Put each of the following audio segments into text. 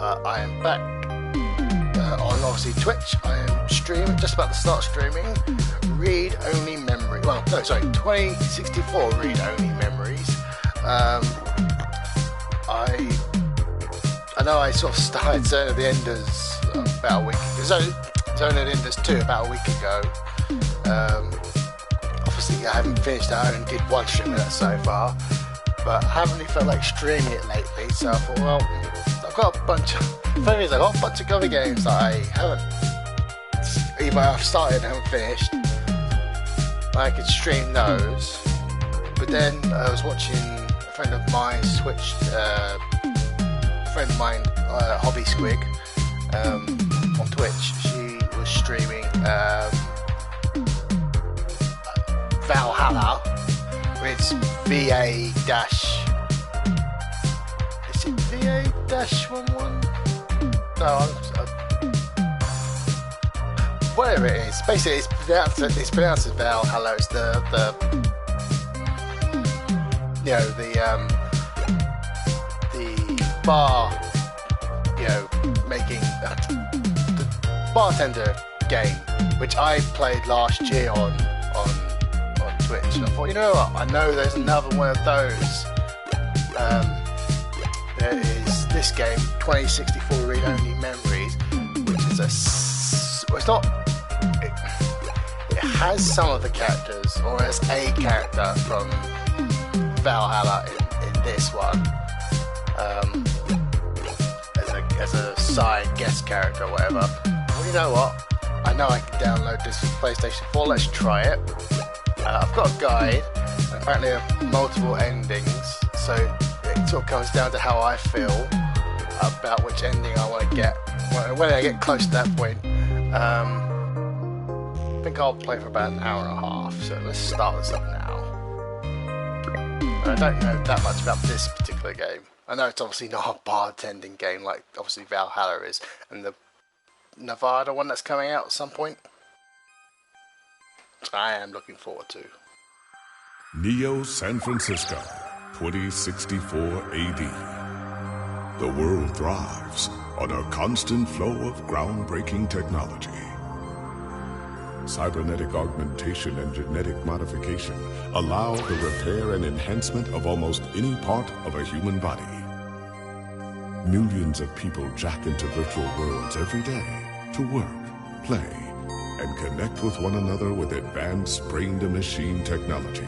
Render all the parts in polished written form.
I am back on obviously Twitch. I am streaming, just about to start streaming read-only memory. Well, no, sorry, 2064 read-only memories. I know I sort of started Zone of the Enders about a week ago. Zone of the Enders 2 about a week ago. Obviously, I haven't finished that. I only did one stream of that so far. But I haven't really felt like streaming it lately, so I thought, well, I've got a bunch of other games that I haven't, either I've started and haven't finished. I could stream those. But then I was watching a friend of mine's Twitch, Hobby Squig, on Twitch. She was streaming Valhalla. It's VA dash. Is it VA dash 11? No, whatever it is. Basically, it's pronounced as Valhalla. It's the bar, making the bartender game, which I played last year on Twitch. And I thought, you know what? I know there's another one of those. There is this game, 2064 Read-Only Memories, which is it has some of the characters, or as a character from Valhalla in this one, as a side guest character or whatever. Well, you know what? I know I can download this for PlayStation 4. Let's try it. I've got a guide, and apparently there are multiple endings, so it sort of comes down to how I feel about which ending I want to get. When I get close to that point, I think I'll play for about an hour and a half, so let's start this up now. I don't know that much about this particular game. I know it's obviously not a bartending game like obviously Valhalla is, and the Nevada one that's coming out at some point, I am looking forward to. Neo San Francisco, 2064 AD. The world thrives on a constant flow of groundbreaking technology. Cybernetic augmentation and genetic modification allow the repair and enhancement of almost any part of a human body. Millions of people jack into virtual worlds every day to work, play, and connect with one another with advanced brain-to-machine technology.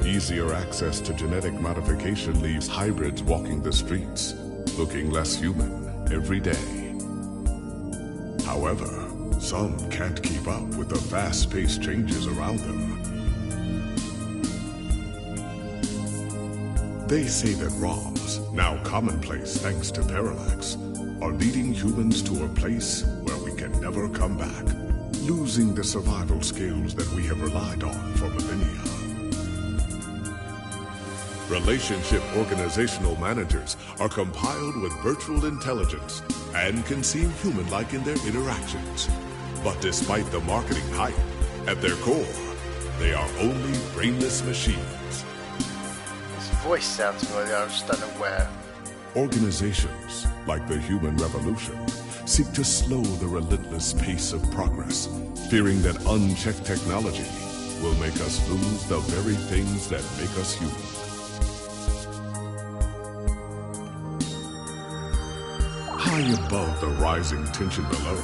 Easier access to genetic modification leaves hybrids walking the streets, looking less human every day. However, some can't keep up with the fast-paced changes around them. They say that ROMs, now commonplace thanks to Parallax, are leading humans to a place where we can never come back, losing the survival skills that we have relied on for millennia. Relationship organizational managers are compiled with virtual intelligence and can seem human-like in their interactions. But despite the marketing hype, at their core, they are only brainless machines. This voice sounds familiar, I just don't know where. Organizations, like the Human Revolution, seek to slow the relentless pace of progress, fearing that unchecked technology will make us lose the very things that make us human. High above the rising tension below,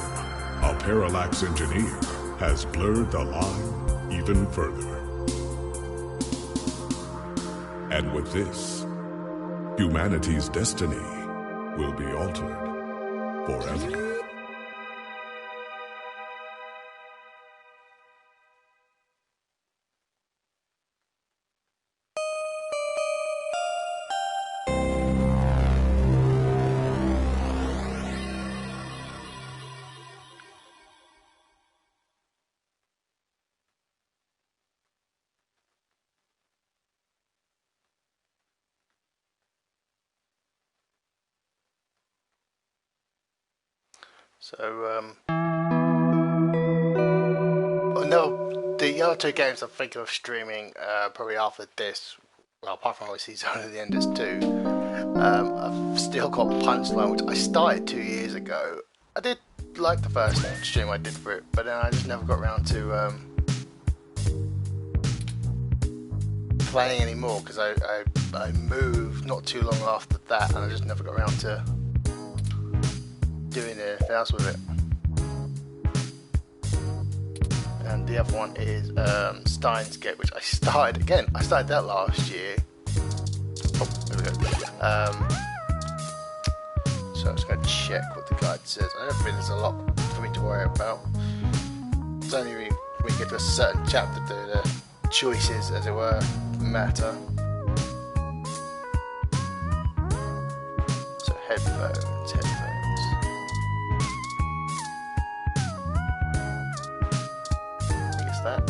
a Parallax engineer has blurred the line even further. And with this, humanity's destiny will be altered forever. So, no, the other two games I'm thinking of streaming probably after this, well, apart from obviously Zone of the Enders 2, I'm Steel Cop Punchline, which I started 2 years ago. I did like the first stream I did for it, but then I just never got around to playing anymore because I moved not too long after that, and I just never got around to doing anything else with it. And the other one is Steins Gate, which I started again. I started that last year. Oh, there we go. So I'm just going to check what the guide says. I don't think there's a lot for me to worry about. It's only when we get to a certain chapter that the choices, as it were, matter. So headphones. I guess that.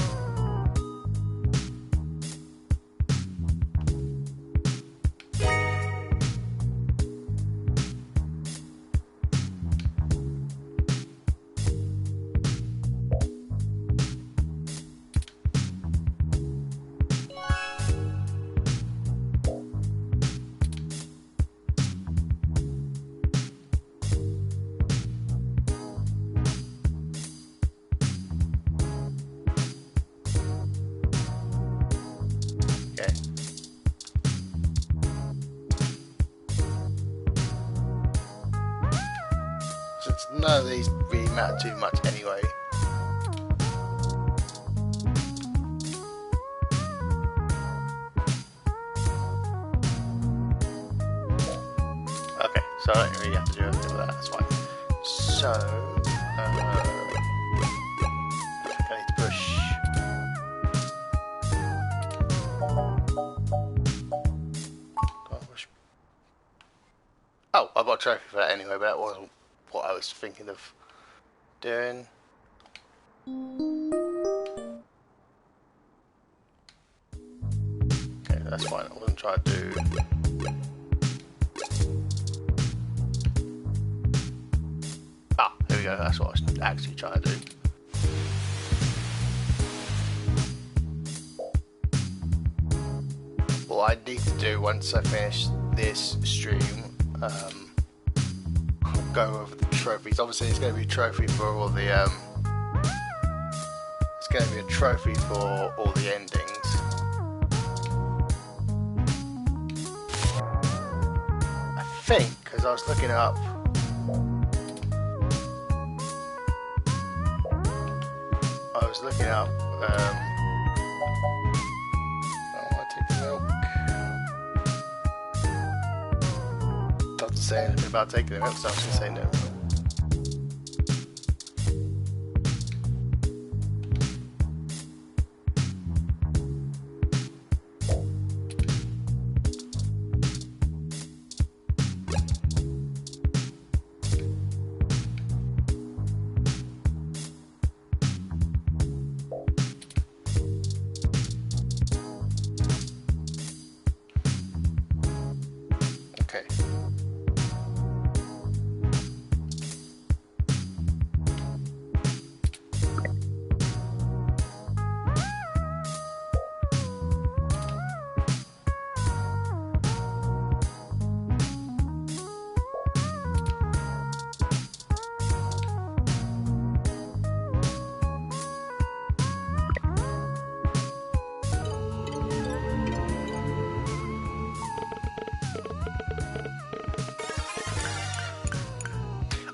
None of these really matter too much anyway. Okay, so I don't really have to do anything with that, that's fine. So, I think I need to push. Oh, I got a trophy for that anyway, but that wasn't what I was thinking of doing. Okay, that's fine. I wasn't trying to do. Ah, here we go. That's what I was actually trying to do. What I need to do once I finish this stream, go over the trophies. Obviously, it's going to be a trophy for all the it's going to be a trophy for all the endings. I think, because I was looking up, say anything about taking the milk, so I was going to say no.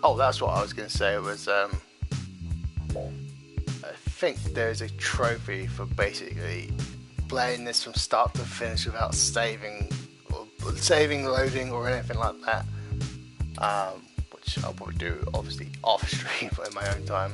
Oh, that's what I was going to say. Was I think there's a trophy for basically playing this from start to finish without saving, loading, or anything like that. Which I'll probably do, obviously, off stream in my own time.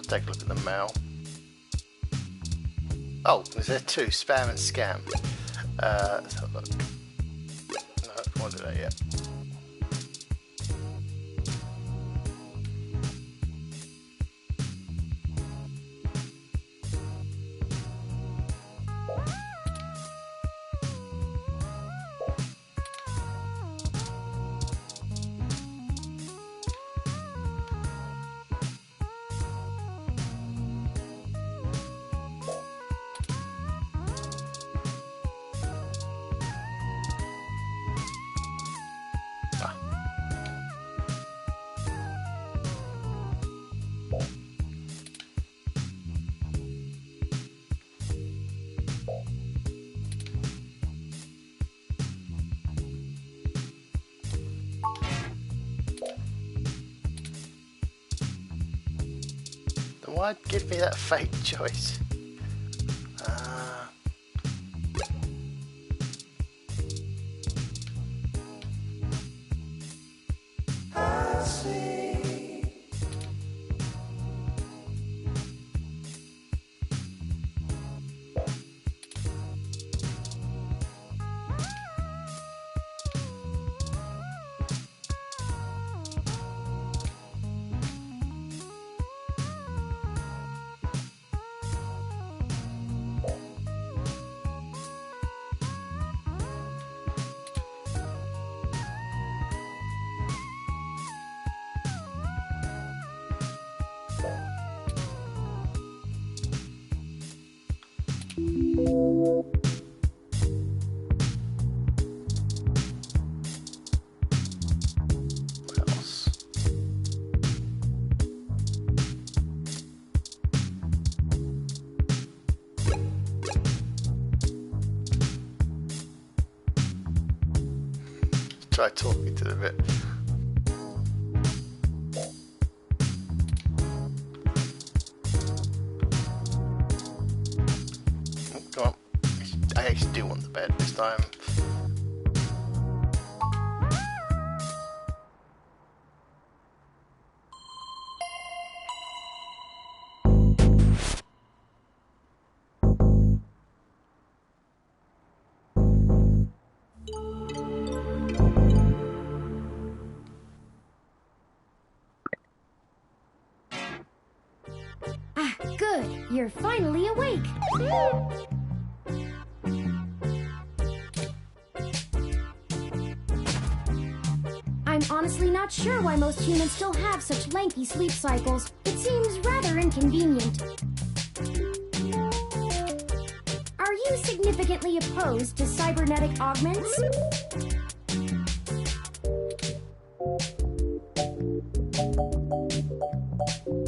take a look at the mail. Oh, is there two? Spam and scam. Let's have a look. No, I won't do that yet. Why'd give me that fake choice? Try talking to the bit. Oh, come on. I actually do want the bed this time. Good, you're finally awake. I'm honestly not sure why most humans still have such lengthy sleep cycles. It seems rather inconvenient. Are you significantly opposed to cybernetic augments?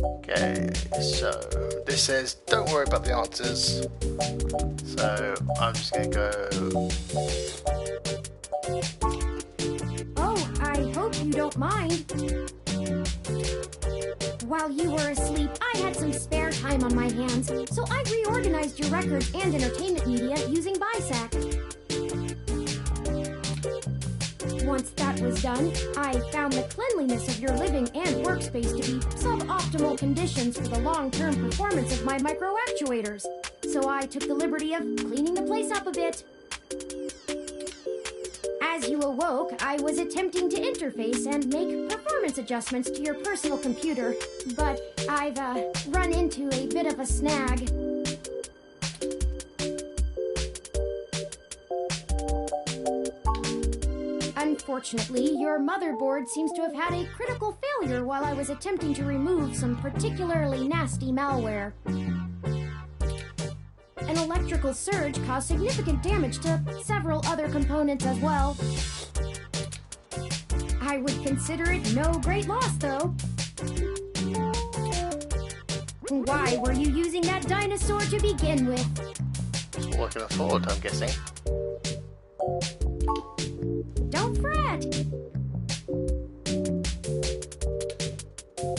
Okay, so this says don't worry about the answers. So I'm just gonna go. Oh, I hope you don't mind. While you were asleep, I had some spare time on my hands, so I reorganized your records and entertainment media using BISAC. Once that was done, I found the cleanliness of your living and workspace to be suboptimal conditions for the long-term performance of my micro-actuators. So I took the liberty of cleaning the place up a bit. As you awoke, I was attempting to interface and make performance adjustments to your personal computer, but I've run into a bit of a snag. Unfortunately, your motherboard seems to have had a critical failure while I was attempting to remove some particularly nasty malware. An electrical surge caused significant damage to several other components as well. I would consider it no great loss, though. Why were you using that dinosaur to begin with? That's what I can afford, I'm guessing. Don't fret.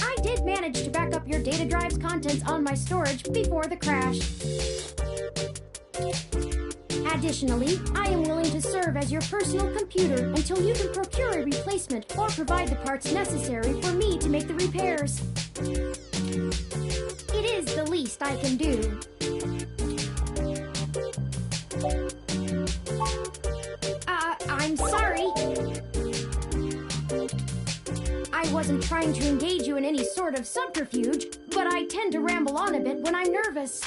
I did manage to back up your data drive's contents on my storage before the crash. Additionally, I am willing to serve as your personal computer until you can procure a replacement or provide the parts necessary for me to make the repairs. least I can do. I'm sorry. I wasn't trying to engage you in any sort of subterfuge, but I tend to ramble on a bit when I'm nervous.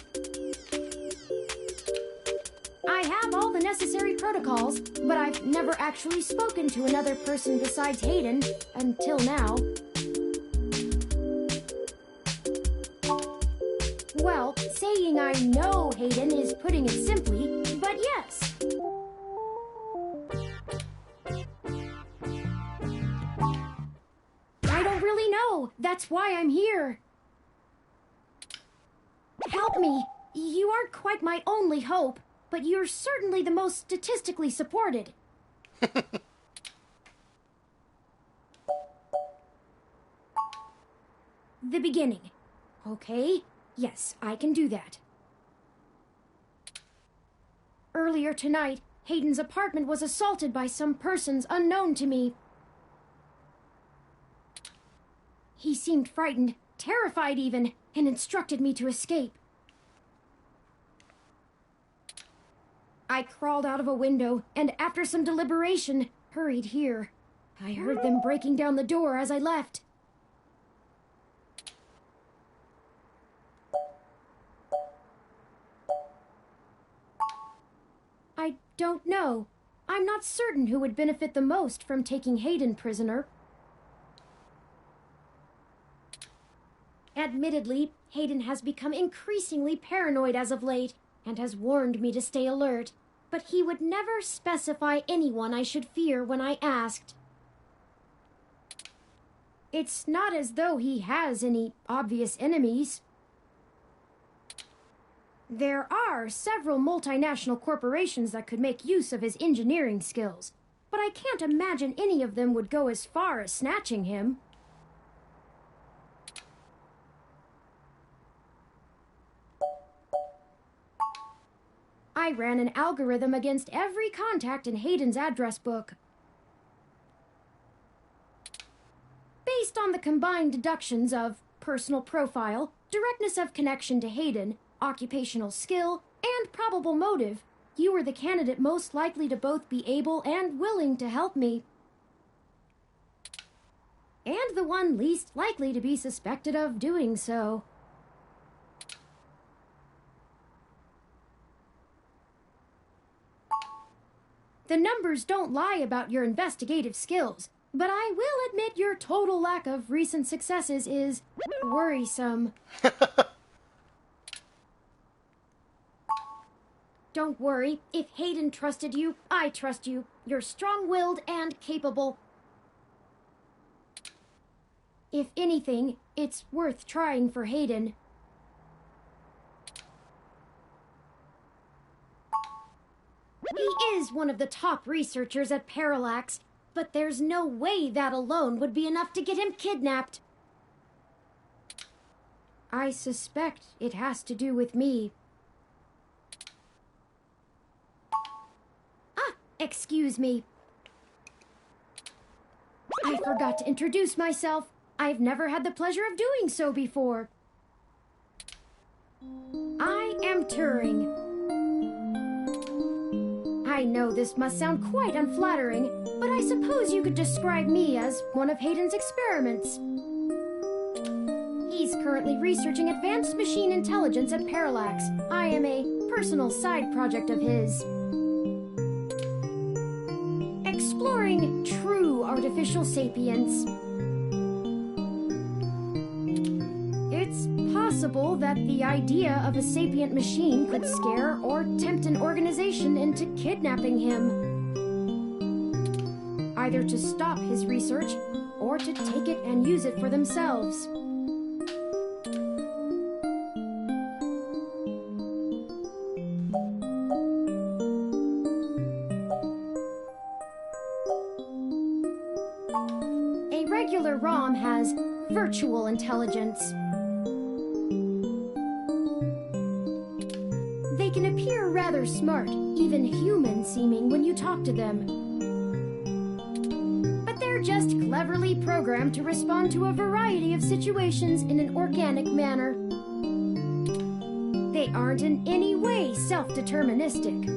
I have all the necessary protocols, but I've never actually spoken to another person besides Hayden, until now. Well, saying I know Hayden is putting it simply, but yes. I don't really know. That's why I'm here. Help me. You aren't quite my only hope, but you're certainly the most statistically supported. The beginning. Okay. Yes, I can do that. Earlier tonight, Hayden's apartment was assaulted by some persons unknown to me. He seemed frightened, terrified even, and instructed me to escape. I crawled out of a window, and after some deliberation, hurried here. I heard them breaking down the door as I left. I don't know. I'm not certain who would benefit the most from taking Hayden prisoner. Admittedly, Hayden has become increasingly paranoid as of late, and has warned me to stay alert, but he would never specify anyone I should fear when I asked. It's not as though he has any obvious enemies. There are several multinational corporations that could make use of his engineering skills, but I can't imagine any of them would go as far as snatching him. I ran an algorithm against every contact in Hayden's address book. Based on the combined deductions of personal profile, directness of connection to Hayden, occupational skill, and probable motive, you were the candidate most likely to both be able and willing to help me. And the one least likely to be suspected of doing so. The numbers don't lie about your investigative skills, but I will admit your total lack of recent successes is worrisome. Don't worry. If Hayden trusted you, I trust you. You're strong-willed and capable. If anything, it's worth trying for Hayden. He is one of the top researchers at Parallax, but there's no way that alone would be enough to get him kidnapped. I suspect it has to do with me. Excuse me. I forgot to introduce myself. I've never had the pleasure of doing so before. I am Turing. I know this must sound quite unflattering, but I suppose you could describe me as one of Hayden's experiments. He's currently researching advanced machine intelligence at Parallax. I am a personal side project of his. Exploring true artificial sapience. It's possible that the idea of a sapient machine could scare or tempt an organization into kidnapping him. Either to stop his research, or to take it and use it for themselves. A regular ROM has virtual intelligence. They can appear rather smart, even human-seeming when you talk to them. But they're just cleverly programmed to respond to a variety of situations in an organic manner. they aren't in any way self-deterministic.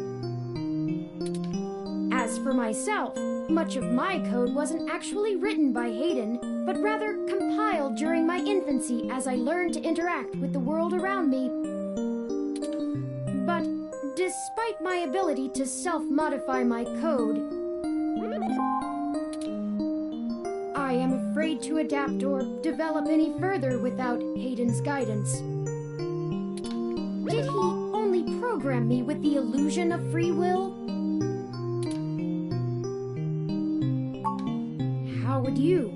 As for myself, much of my code wasn't actually written by Hayden, but rather compiled during my infancy as I learned to interact with the world around me. But despite my ability to self-modify my code, I am afraid to adapt or develop any further without Hayden's guidance. Did he only program me with the illusion of free will? How would you?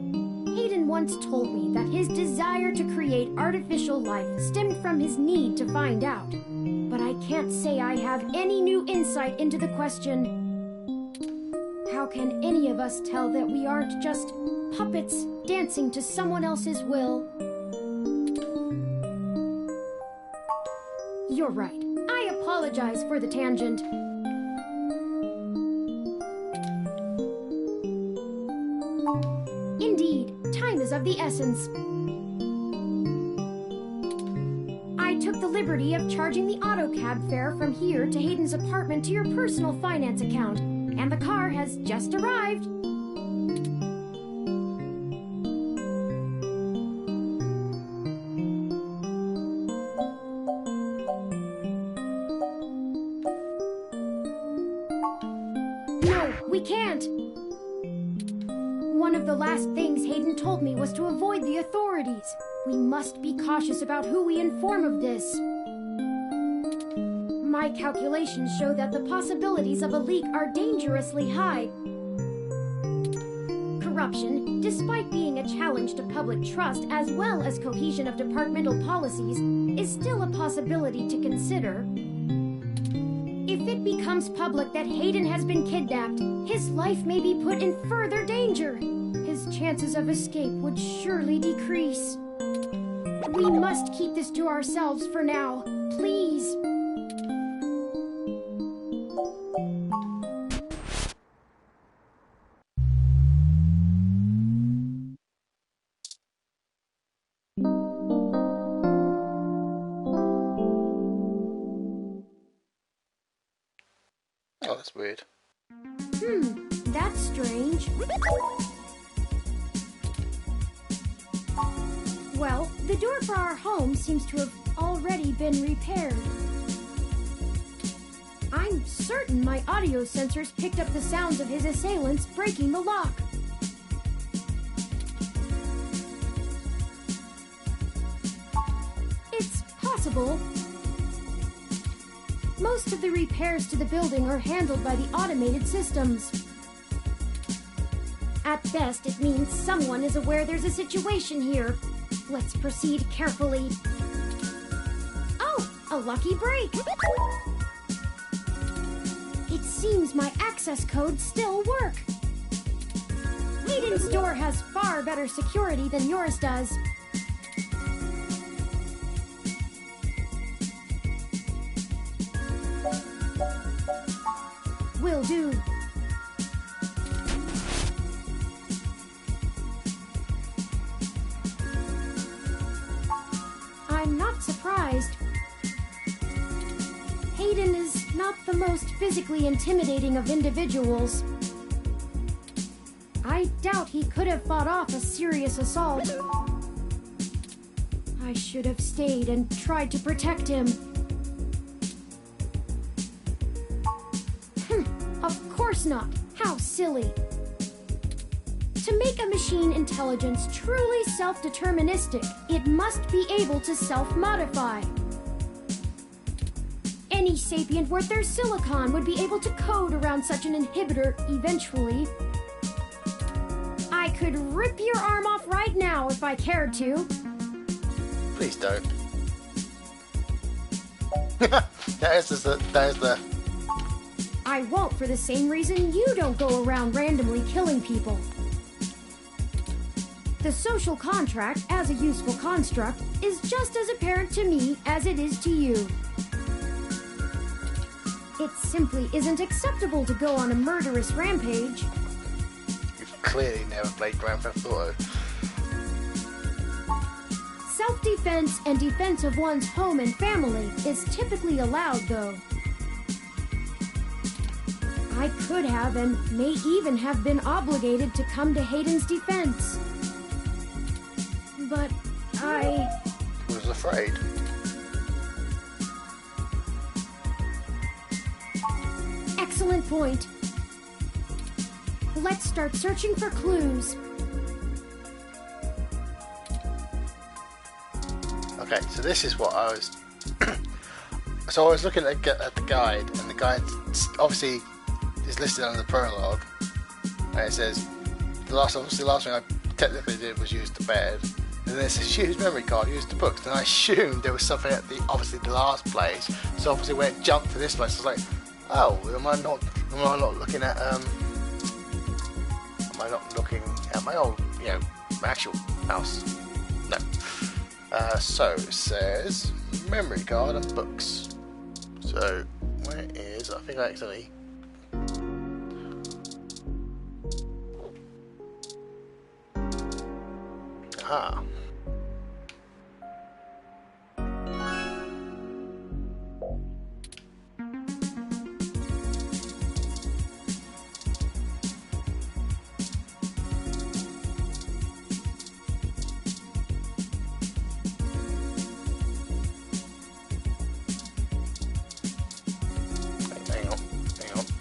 Hayden once told me that his desire to create artificial life stemmed from his need to find out. But I can't say I have any new insight into the question. How can any of us tell that we aren't just puppets dancing to someone else's will? You're right. I apologize for the tangent. Indeed, time is of the essence. I took the liberty of charging the AutoCab fare from here to Hayden's apartment to your personal finance account, and the car has just arrived. No, we can't. One of the last things Hayden told me was to avoid the authorities. We must be cautious about who we inform of this. My calculations show that the possibilities of a leak are dangerously high. Corruption, despite being a challenge to public trust as well as cohesion of departmental policies, is still a possibility to consider. If it becomes public that Hayden has been kidnapped, his life may be put in further danger. His chances of escape would surely decrease. We must keep this to ourselves for now, please. Oh, that's weird. That's strange. Well, the door for our home seems to have already been repaired. I'm certain my audio sensors picked up the sounds of his assailants breaking the lock. It's possible. Most of the repairs to the building are handled by the automated systems. At best, it means someone is aware there's a situation here. Let's proceed carefully. Oh, a lucky break! It seems my access codes still work. Hayden's door has far better security than yours does. Will do. I'm not surprised. Hayden is not the most physically intimidating of individuals. I doubt he could have fought off a serious assault. I should have stayed and tried to protect him. Of course not. How silly. To make a machine intelligence truly self-deterministic, it must be able to self-modify. Any sapient worth their silicon would be able to code around such an inhibitor eventually. I could rip your arm off right now if I cared to. Please don't. That is the... I won't for the same reason you don't go around randomly killing people. The social contract, as a useful construct, is just as apparent to me as it is to you. It simply isn't acceptable to go on a murderous rampage. You've clearly never played Grand Theft Auto. Self-defense and defense of one's home and family is typically allowed, though. I could have and may even have been obligated to come to Hayden's defense. But I was afraid. Excellent point. Let's start searching for clues. Okay, so this is what I was... So I was looking at the guide, and the guide obviously is listed under the prologue, and it says the last thing I technically did was use the bed, and then it says use memory card, use the books, and I assumed there was something at the last place. So obviously when it jumped to this place, I was like, oh, am I not looking at my old, my actual house? No. So it says memory card and books. So where is? I think I accidentally. Aha.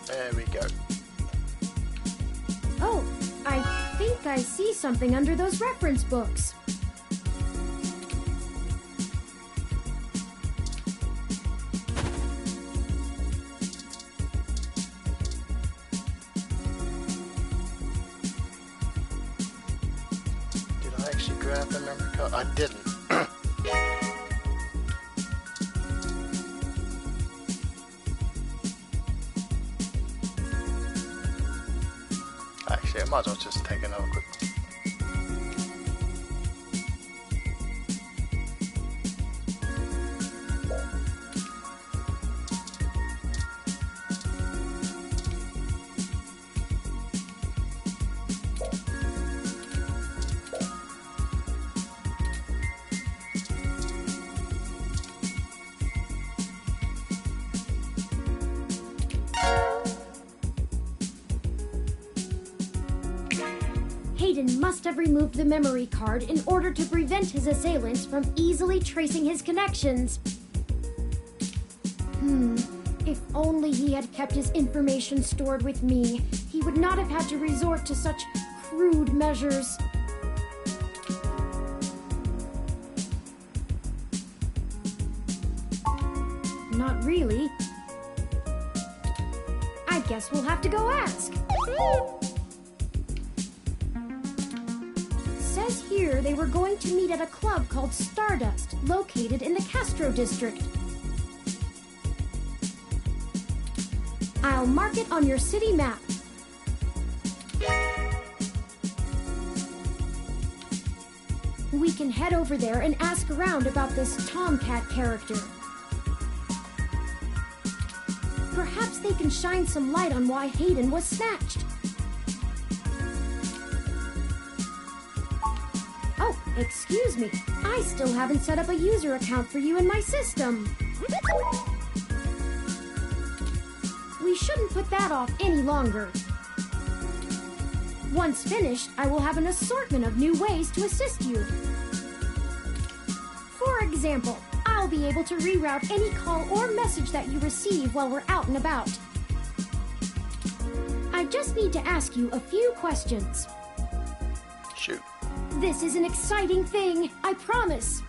There we go. Oh, I think I see something under those reference books. Did I actually grab the memory card? I didn't. Actually, I might as well just take another quick. Hayden must have removed the memory card in order to prevent his assailants from easily tracing his connections. If only he had kept his information stored with me, he would not have had to resort to such crude measures. Not really. I guess we'll have to go ask. Says here they were going to meet at a club called Stardust, located in the Castro district. I'll mark it on your city map. We can head over there and ask around about this Tomcat character. Perhaps they can shine some light on why Hayden was snatched. Oh, excuse me. I still haven't set up a user account for you in my system. We shouldn't put that off any longer. Once finished, I will have an assortment of new ways to assist you. For example, I'll be able to reroute any call or message that you receive while we're out and about. I just need to ask you a few questions. Shoot. This is an exciting thing, I promise.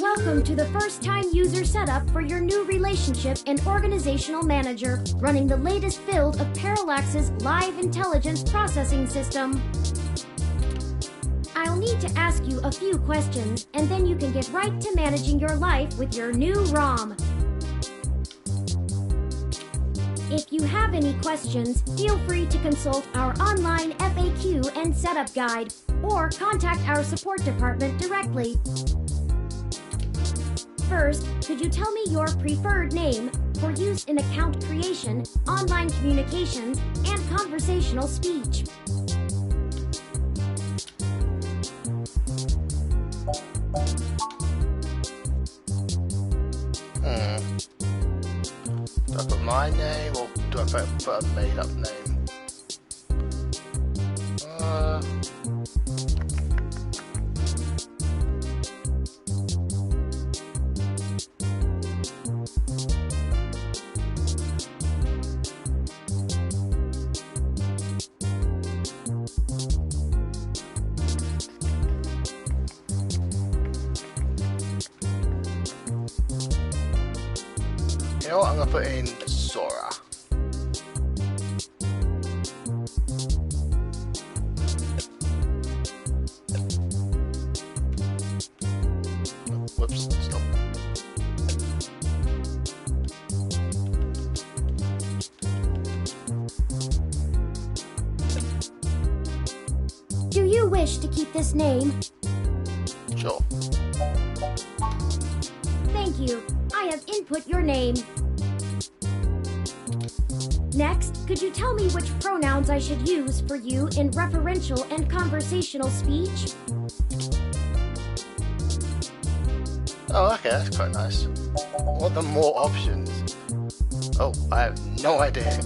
Welcome to the first-time user setup for your new relationship and organizational manager, running the latest build of Parallax's live intelligence processing system. I'll need to ask you a few questions, and then you can get right to managing your life with your new ROM. If you have any questions, feel free to consult our online FAQ and setup guide, or contact our support department directly. First, could you tell me your preferred name, for use in account creation, online communications, and conversational speech. Do I put my name or do I put a made up name? You know what, I'm gonna put in Sora. Whoops, stop. Do you wish to keep this name? Sure. Thank you. I have input your name. Next, could you tell me which pronouns I should use for you in referential and conversational speech? Oh, okay, that's quite nice. What are the more options? Oh, I have no idea.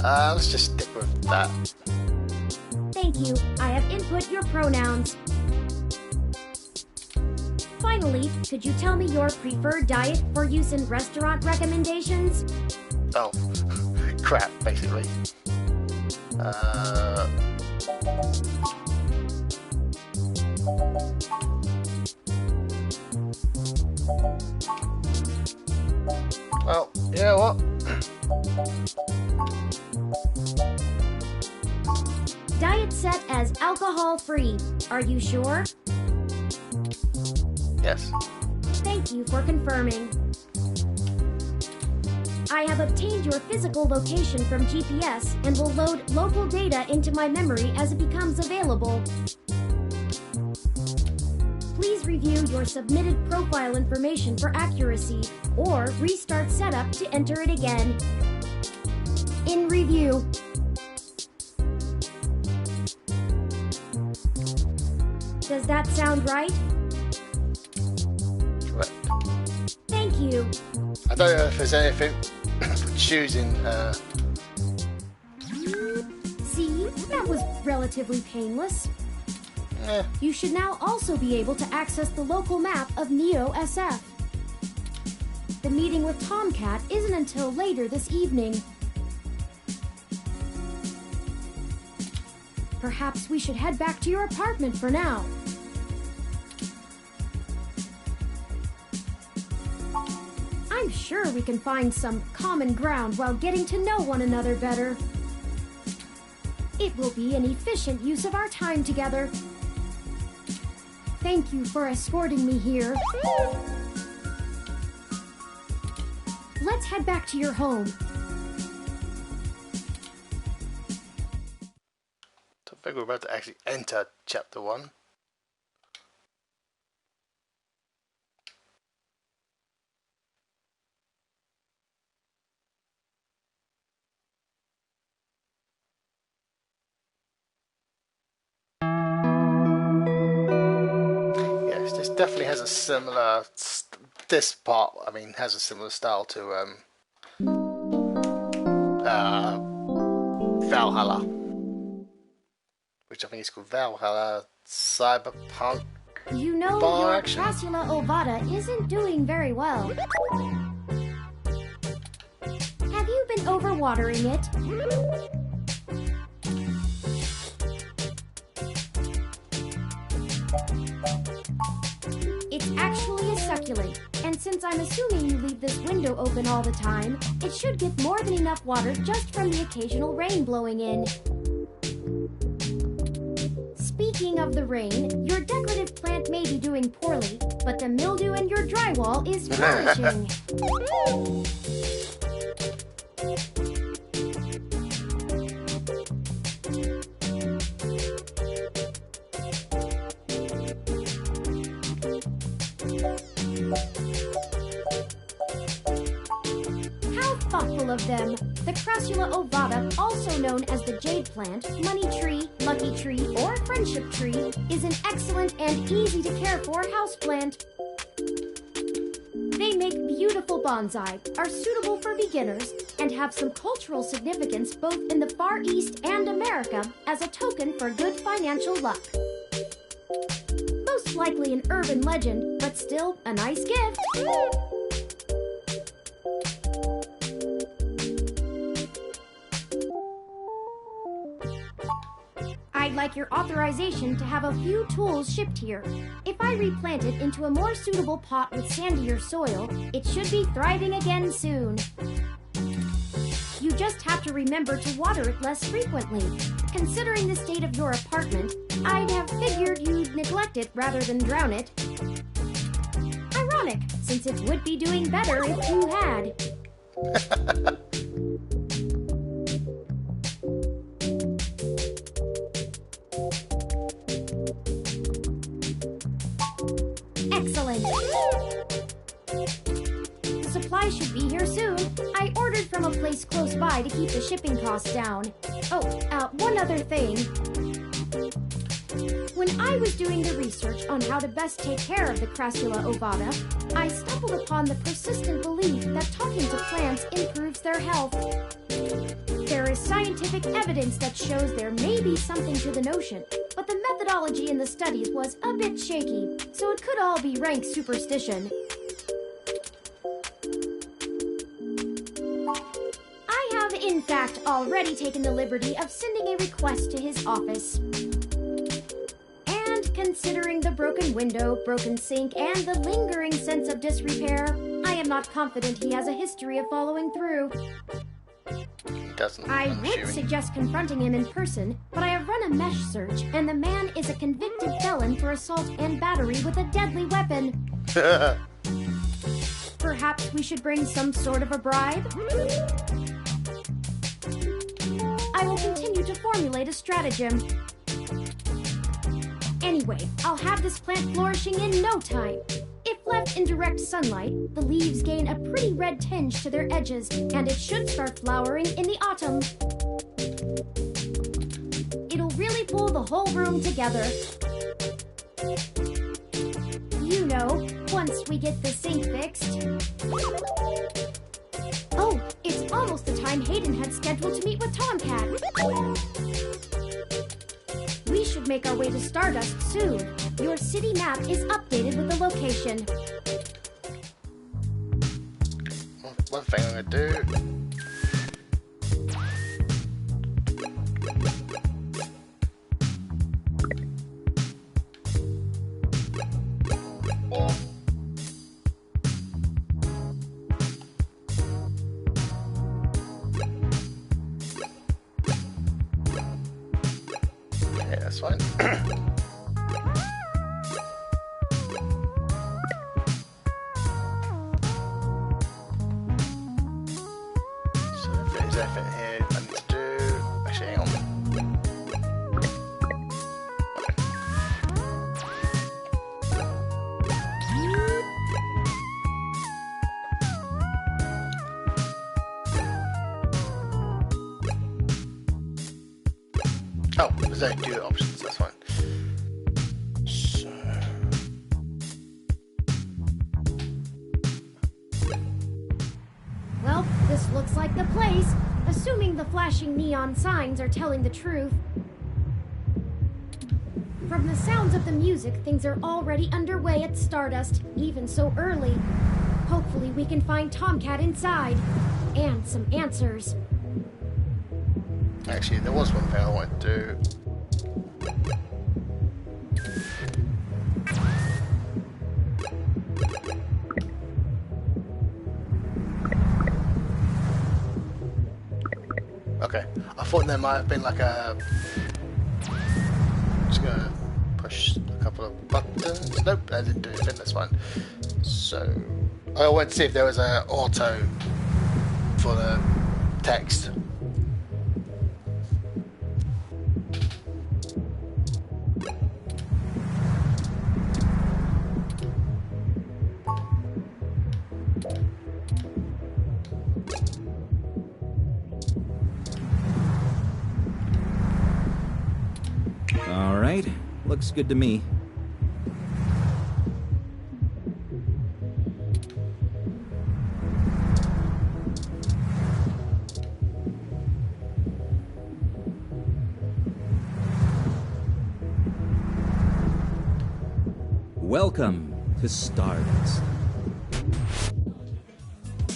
Let's just stick with that. Thank you. I have input your pronouns. Finally, could you tell me your preferred diet for use in restaurant recommendations? Oh, crap, basically. Well, you know what? Diet set as alcohol-free. Are you sure? Yes. Thank you for confirming. I have obtained your physical location from GPS and will load local data into my memory as it becomes available. Please review your submitted profile information for accuracy, or restart setup to enter it again. In review. Does that sound right? Correct. Thank you. I don't know if there's anything for choosing. See, that was relatively painless. You should now also be able to access the local map of Neo SF. The meeting with Tomcat isn't until later this evening. Perhaps we should head back to your apartment for now. I'm sure we can find some common ground while getting to know one another better. It will be an efficient use of our time together. Thank you for escorting me here. Let's head back to your home. I think we're about to actually enter chapter 1. Yes, this definitely has a similar. This part, I mean, has a similar style to Valhalla, which I think is called Valhalla Cyberpunk. You know, Bar your action. Crassula ovata isn't doing very well. Have you been overwatering it? It's actually a succulent, and since I'm assuming you leave this window open all the time, it should get more than enough water just from the occasional rain blowing in. Speaking of the rain, your decorative plant may be doing poorly, but the mildew in your drywall is flourishing. several of them. The Crassula ovata, also known as the jade plant, money tree, lucky tree, or friendship tree, is an excellent and easy to care for houseplant. They make beautiful bonsai, are suitable for beginners, and have some cultural significance both in the Far East and America as a token for good financial luck. Most likely an urban legend, but still a nice gift. I'd like your authorization to have a few tools shipped here. If I replant it into a more suitable pot with sandier soil, it should be thriving again soon. You just have to remember to water it less frequently. Considering the state of your apartment, I'd have figured you'd neglect it rather than drown it. Ironic, since it would be doing better if you had. Excellent. The supply should be here soon. I ordered from a place close by to keep the shipping costs down. Oh, one other thing. When I was doing the research on how to best take care of the Crassula ovata, I stumbled upon the persistent belief that talking to plants improves their health. There is scientific evidence that shows there may be something to the notion, but the methodology in the studies was a bit shaky, so it could all be rank superstition. I have, in fact, already taken the liberty of sending a request to his office. And considering the broken window, broken sink, and the lingering sense of disrepair, I am not confident he has a history of following through. I would suggest confronting him in person, but I have run a mesh search, and the man is a convicted felon for assault and battery with a deadly weapon. Perhaps we should bring some sort of a bribe? I will continue to formulate a stratagem. Anyway, I'll have this plant flourishing in no time. If left in direct sunlight, the leaves gain a pretty red tinge to their edges, and it should start flowering in the autumn. It'll really pull the whole room together. You know, once we get the sink fixed. Oh, it's almost the time Hayden had scheduled to meet with Tomcat. We should make our way to Stardust soon. Your city map is updated with the location. One thing I'm gonna do. Yeah, that's fine. Anything here I need to do. Actually, hang on. Oh, there's only two options, that's fine. So. Well, this looks like the place. Assuming the flashing neon signs are telling the truth. From the sounds of the music, things are already underway at Stardust, even so early. Hopefully we can find Tomcat inside. And some answers. Actually, there was one thing I wanted to do. Okay, I thought there might have been like a... Just gonna push a couple of buttons. Nope, that didn't do anything, that's fine. So, I wanted to see if there was an auto for the text. Looks good to me. Welcome to Stardust.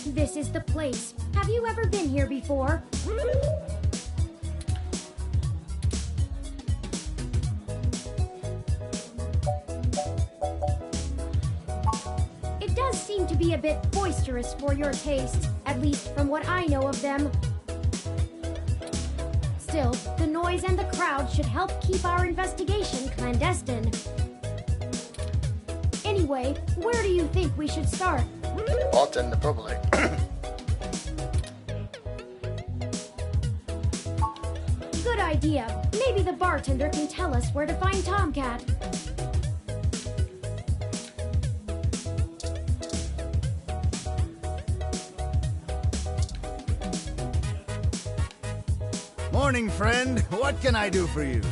This is the place. Have you ever been here before? It does seem to be a bit boisterous for your taste, at least from what I know of them. Still, the noise and the crowd should help keep our investigation clandestine. Anyway, where do you think we should start? Bartender, probably. Good idea. Maybe the bartender can tell us where to find Tomcat. Morning, friend. What can I do for you?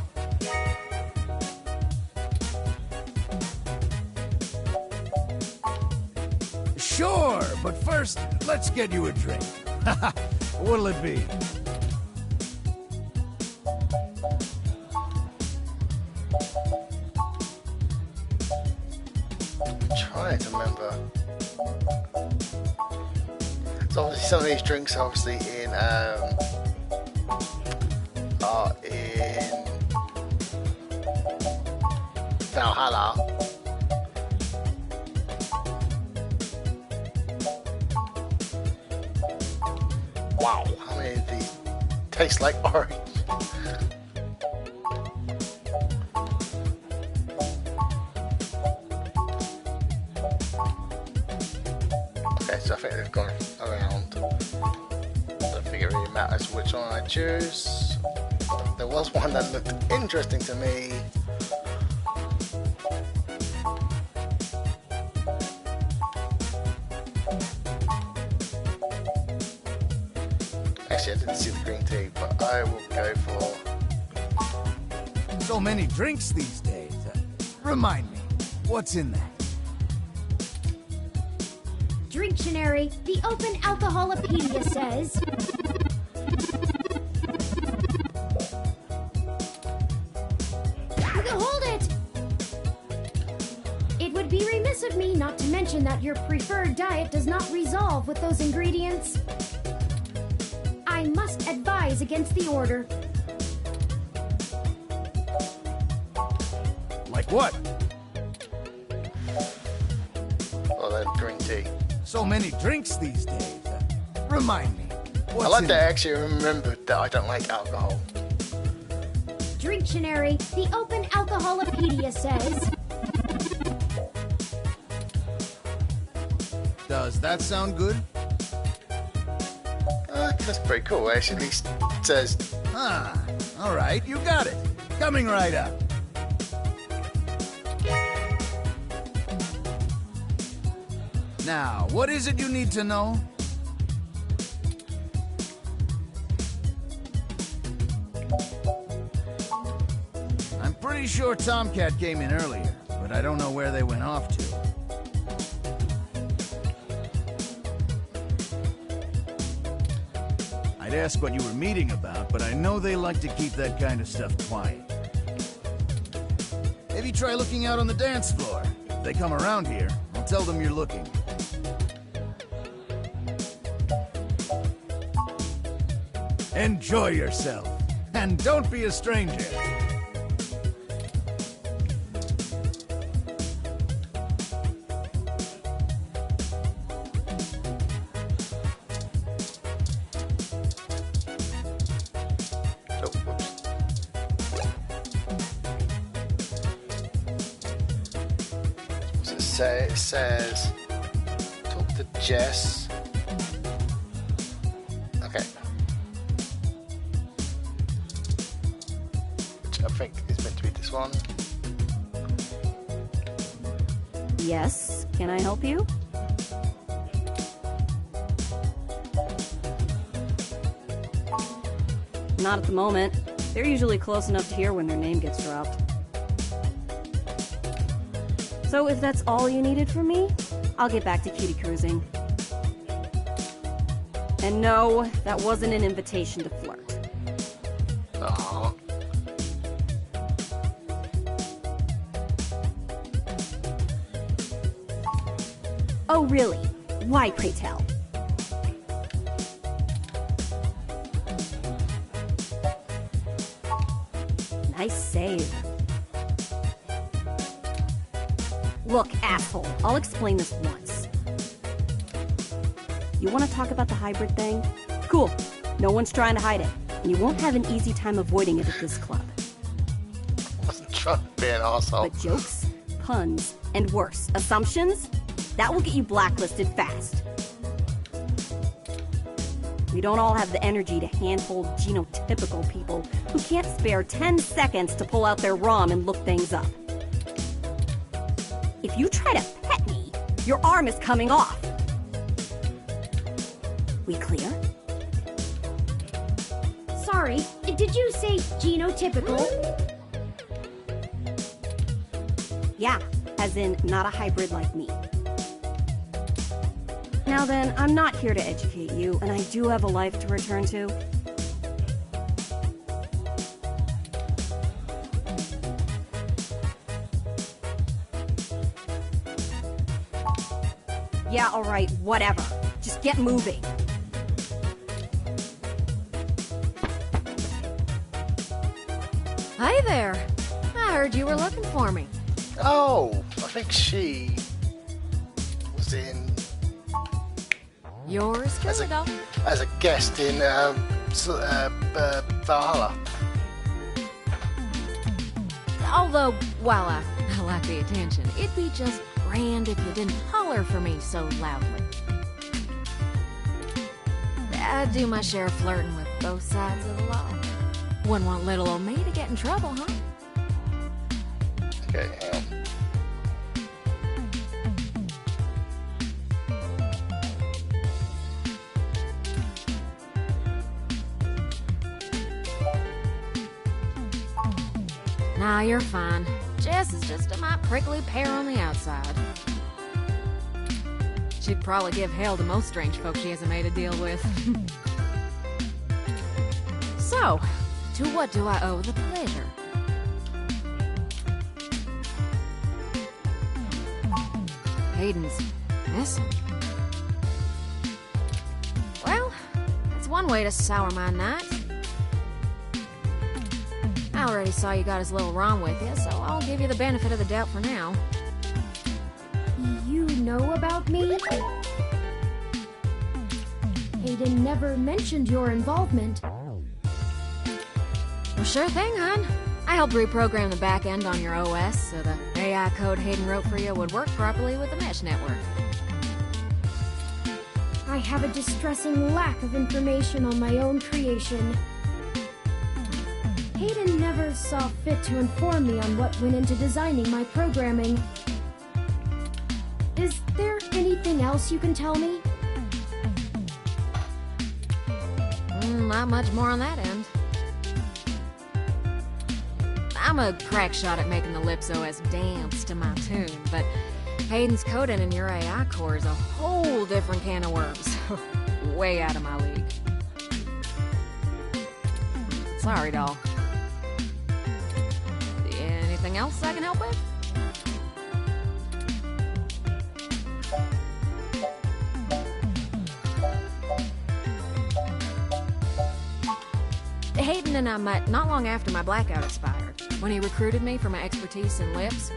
Sure, but first, let's get you a drink. What'll it be? I'm trying to remember. So obviously some of these drinks are obviously in Valhalla. Wow, how many of these taste like orange? Okay, so I think they've gone around. I don't think it really matters which one I choose. There was one that looked interesting to me. Actually, I didn't see the green tea, but I will go for... So many drinks these days. Remind me, what's in that? Drinktionary, the Open Alcoholopedia says... Hold it! It would be remiss of me not to mention that your preferred diet does not resolve with those ingredients. I must advise against the order. Like what? Well, then, green tea. So many drinks these days. Remind me, what's I like in that I it? actually remembered that I don't like alcohol. Drinktionary, the Open Alcoholopedia says... Does that sound good? That's pretty cool. Actually, at least it says... Ah, all right, you got it. Coming right up. Now, what is it you need to know? I'm pretty sure Tomcat came in earlier, but I don't know where they went off to. I'd ask what you were meeting about, but I know they like to keep that kind of stuff quiet. Maybe try looking out on the dance floor. If they come around here, I'll tell them you're looking. Enjoy yourself, and don't be a stranger. Oh, whoops. What's it say? It says... Talk to Jess. Okay. Which I think is meant to be this one. Yes, can I help you? Not at the moment. They're usually close enough to hear when their name gets dropped. So if that's all you needed from me, I'll get back to cutie cruising. And no, that wasn't an invitation to flirt. Aw. Oh, really? Why, pray tell? Nice save. Look, asshole, I'll explain this once. You want to talk about the hybrid thing? Cool. No one's trying to hide it. And you won't have an easy time avoiding it at this club. I wasn't trying to be an arsehole. But jokes, puns, and worse, assumptions? That will get you blacklisted fast. We don't all have the energy to handhold genotypical people who can't spare 10 seconds to pull out their ROM and look things up. If you try to pet me, your arm is coming off. We clear? Sorry, did you say genotypical? Yeah, as in not a hybrid like me. Now then, I'm not here to educate you, and I do have a life to return to. Yeah, alright, whatever. Just get moving. Hey there. I heard you were looking for me. Oh, I think she was in Yours As a- truly, though. as a guest in Valhalla. Although, while I like the attention, it'd be just grand if you didn't holler for me so loudly. I do my share of flirting with both sides of the law. Wouldn't want little old me to get in trouble, huh? Okay, Nah, you're fine. Jess is just a mite prickly pear on the outside. She'd probably give hell to most strange folks she hasn't made a deal with. So, to what do I owe the pleasure? Hayden's missing. Well, that's one way to sour my night. I already saw you got his little ROM with you, so I'll give you the benefit of the doubt for now. You know about me? Hayden never mentioned your involvement. Well, sure thing, hon. I helped reprogram the back end on your OS so the AI code Hayden wrote for you would work properly with the mesh network. I have a distressing lack of information on my own creation. Hayden never saw fit to inform me on what went into designing my programming. Is there anything else you can tell me? Not much more on that end. I'm a crack shot at making the Lips OS dance to my tune, but Hayden's coding in your AI core is a whole different can of worms. Way out of my league. Sorry, doll. Anything else I can help with? Hayden and I met not long after my blackout expired, when he recruited me for my expertise in lips.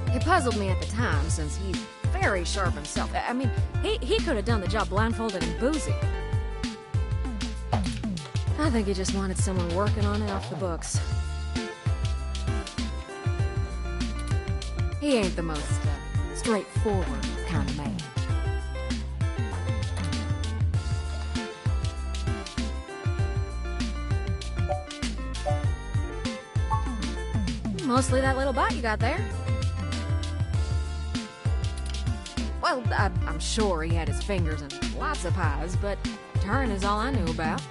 It puzzled me at the time, since he's very sharp himself. I mean, he could have done the job blindfolded and boozy. I think he just wanted someone working on it off the books. He ain't the most straightforward kind of man. Mostly that little bot you got there. Well, I'm sure he had his fingers in lots of pies, but Turin is all I knew about.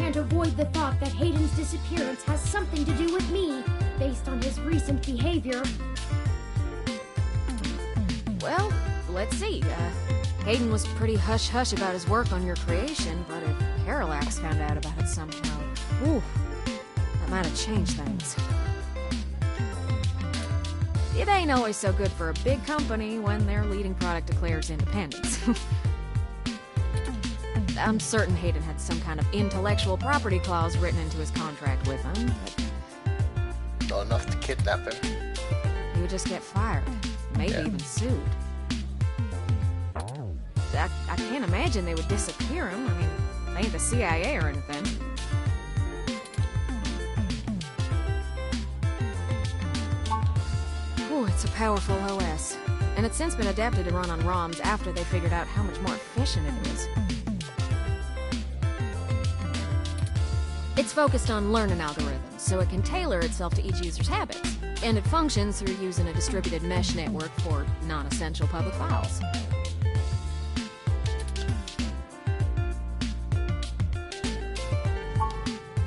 can't avoid the thought that Hayden's disappearance has something to do with me, based on his recent behavior. Well, let's see. Hayden was pretty hush-hush about his work on your creation, but if Parallax found out about it somehow, ooh, that might have changed things. It ain't always so good for a big company when their leading product declares independence. I'm certain Hayden had some kind of intellectual property clause written into his contract with him, but Not enough to kidnap him. he would just get fired, maybe even sued. I can't imagine they would disappear him. I mean, they ain't the CIA or anything. Ooh, it's a powerful OS. And it's since been adapted to run on ROMs after they figured out how much more efficient it is. It's focused on learning algorithms, so it can tailor itself to each user's habits. And it functions through using a distributed mesh network for non-essential public files.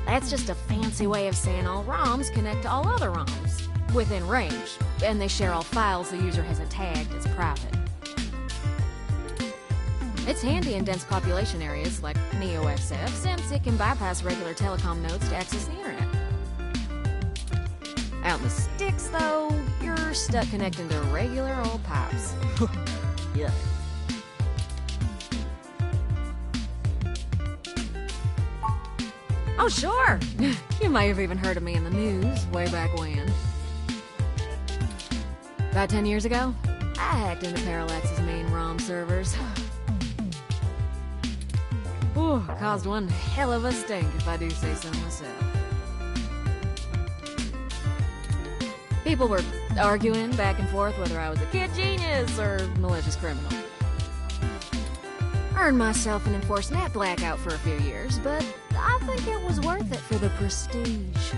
That's just a fancy way of saying all ROMs connect to all other ROMs within range, and they share all files the user hasn't tagged as private. It's handy in dense population areas like NeoSF, since it can bypass regular telecom nodes to access the internet. Out in the sticks, though, you're stuck connecting to regular old pipes. Yuck. Oh, sure! You may have even heard of me in the news way back when. About 10 years ago, I hacked into Parallax's main ROM servers. Ooh, caused one hell of a stink, if I do say so myself. People were arguing back and forth whether I was a kid genius or malicious criminal. Earned myself an enforced net blackout for a few years, but I think it was worth it for the prestige.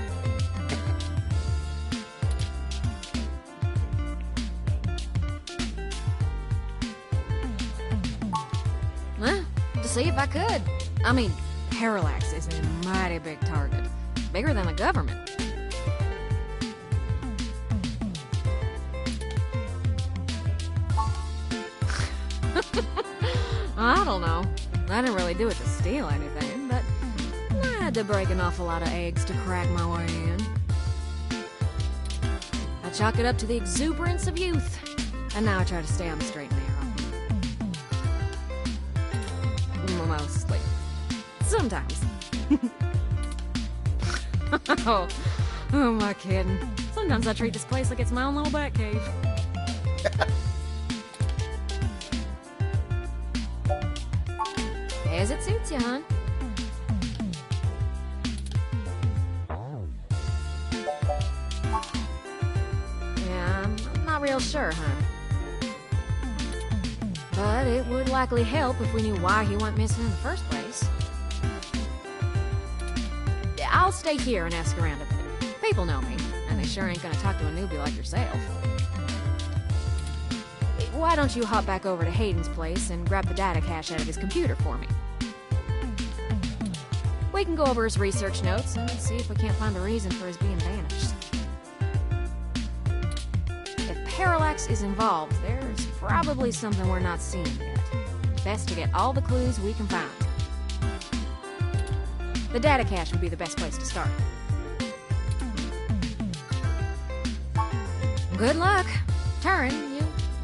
Huh? To see if I could. I mean, Parallax is a mighty big target. Bigger than the government. I don't know. I didn't really do it to steal anything, but I had to break an awful lot of eggs to crack my way in. I chalk it up to the exuberance of youth, and now I try to stay on the straight and narrow. Mostly. Sometimes. Oh, who am I kidding? Sometimes I treat this place like it's my own little bat cave. As it suits you, hon. Yeah, I'm not real sure, hon. But it would likely help if we knew why he went missing in the first place. I'll stay here and ask around a bit. People know me, and they sure ain't gonna talk to a newbie like yourself. Why don't you hop back over to Hayden's place and grab the data cache out of his computer for me? We can go over his research notes and see if we can't find a reason for his being vanished. If Parallax is involved, there's probably something we're not seeing yet. Best to get all the clues we can find. The data cache would be the best place to start. Good luck. Turing,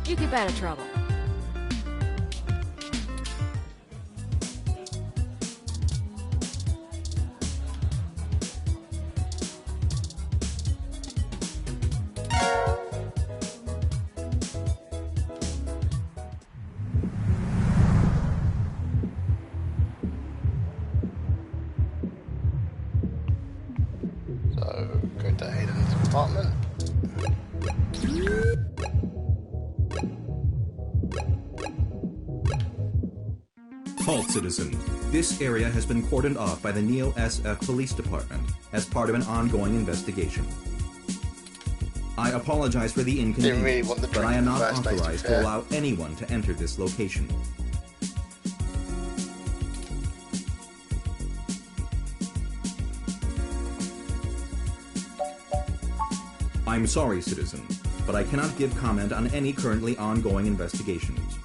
you keep out of trouble. So, go to Hayden's apartment. Halt, citizen. This area has been cordoned off by the NeoSF Police Department as part of an ongoing investigation. I apologize for the inconvenience, really want the but I am not first, authorized to allow anyone to enter this location. I'm sorry, citizen, but I cannot give comment on any currently ongoing investigations.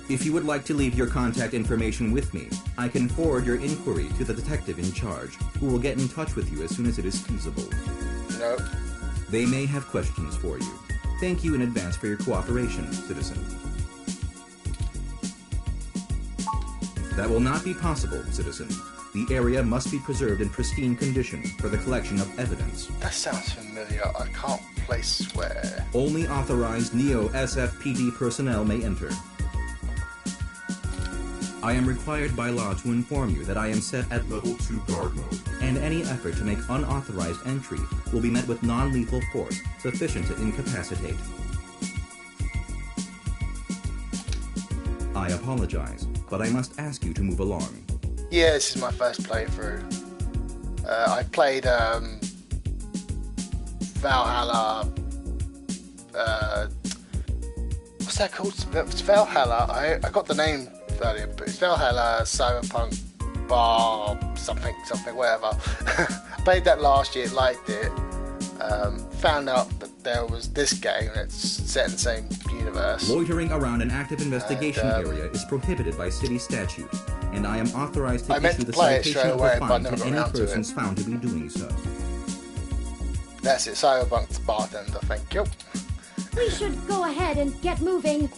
If you would like to leave your contact information with me, I can forward your inquiry to the detective in charge, who will get in touch with you as soon as it is feasible. Nope. They may have questions for you. Thank you in advance for your cooperation, citizen. That will not be possible, citizen. The area must be preserved in pristine condition for the collection of evidence. That sounds familiar. I can't place where. Only authorized Neo-SFPD personnel may enter. I am required by law to inform you that I am set at Level 2 guard mode. and any effort to make unauthorized entry will be met with non-lethal force sufficient to incapacitate. I apologize, but I must ask you to move along. Yeah, this is my first playthrough. I played Valhalla. What's that called? It's Valhalla. I got the name earlier, but it's Valhalla Cyberpunk Bar something whatever. Played that last year, liked it. Found out that there was this game that's set in the same universe. Loitering around an active investigation area is prohibited by city statute, and I am authorized to issue the citation of the fine to any persons found to be doing so. That's it, Cyberpunk Bartender, thank you. We should go ahead and get moving.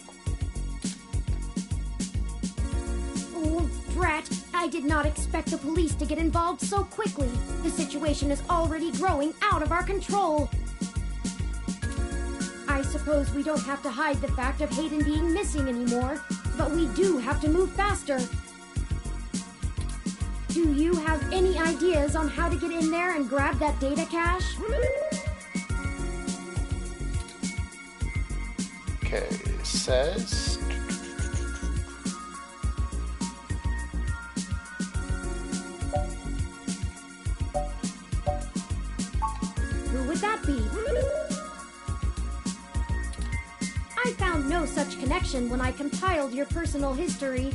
Oh, drat. I did not expect the police to get involved so quickly. The situation is already growing out of our control. I suppose we don't have to hide the fact of Hayden being missing anymore, but we do have to move faster. Do you have any ideas on how to get in there and grab that data cache? Okay, it says... Who would that be? I found no such connection when I compiled your personal history.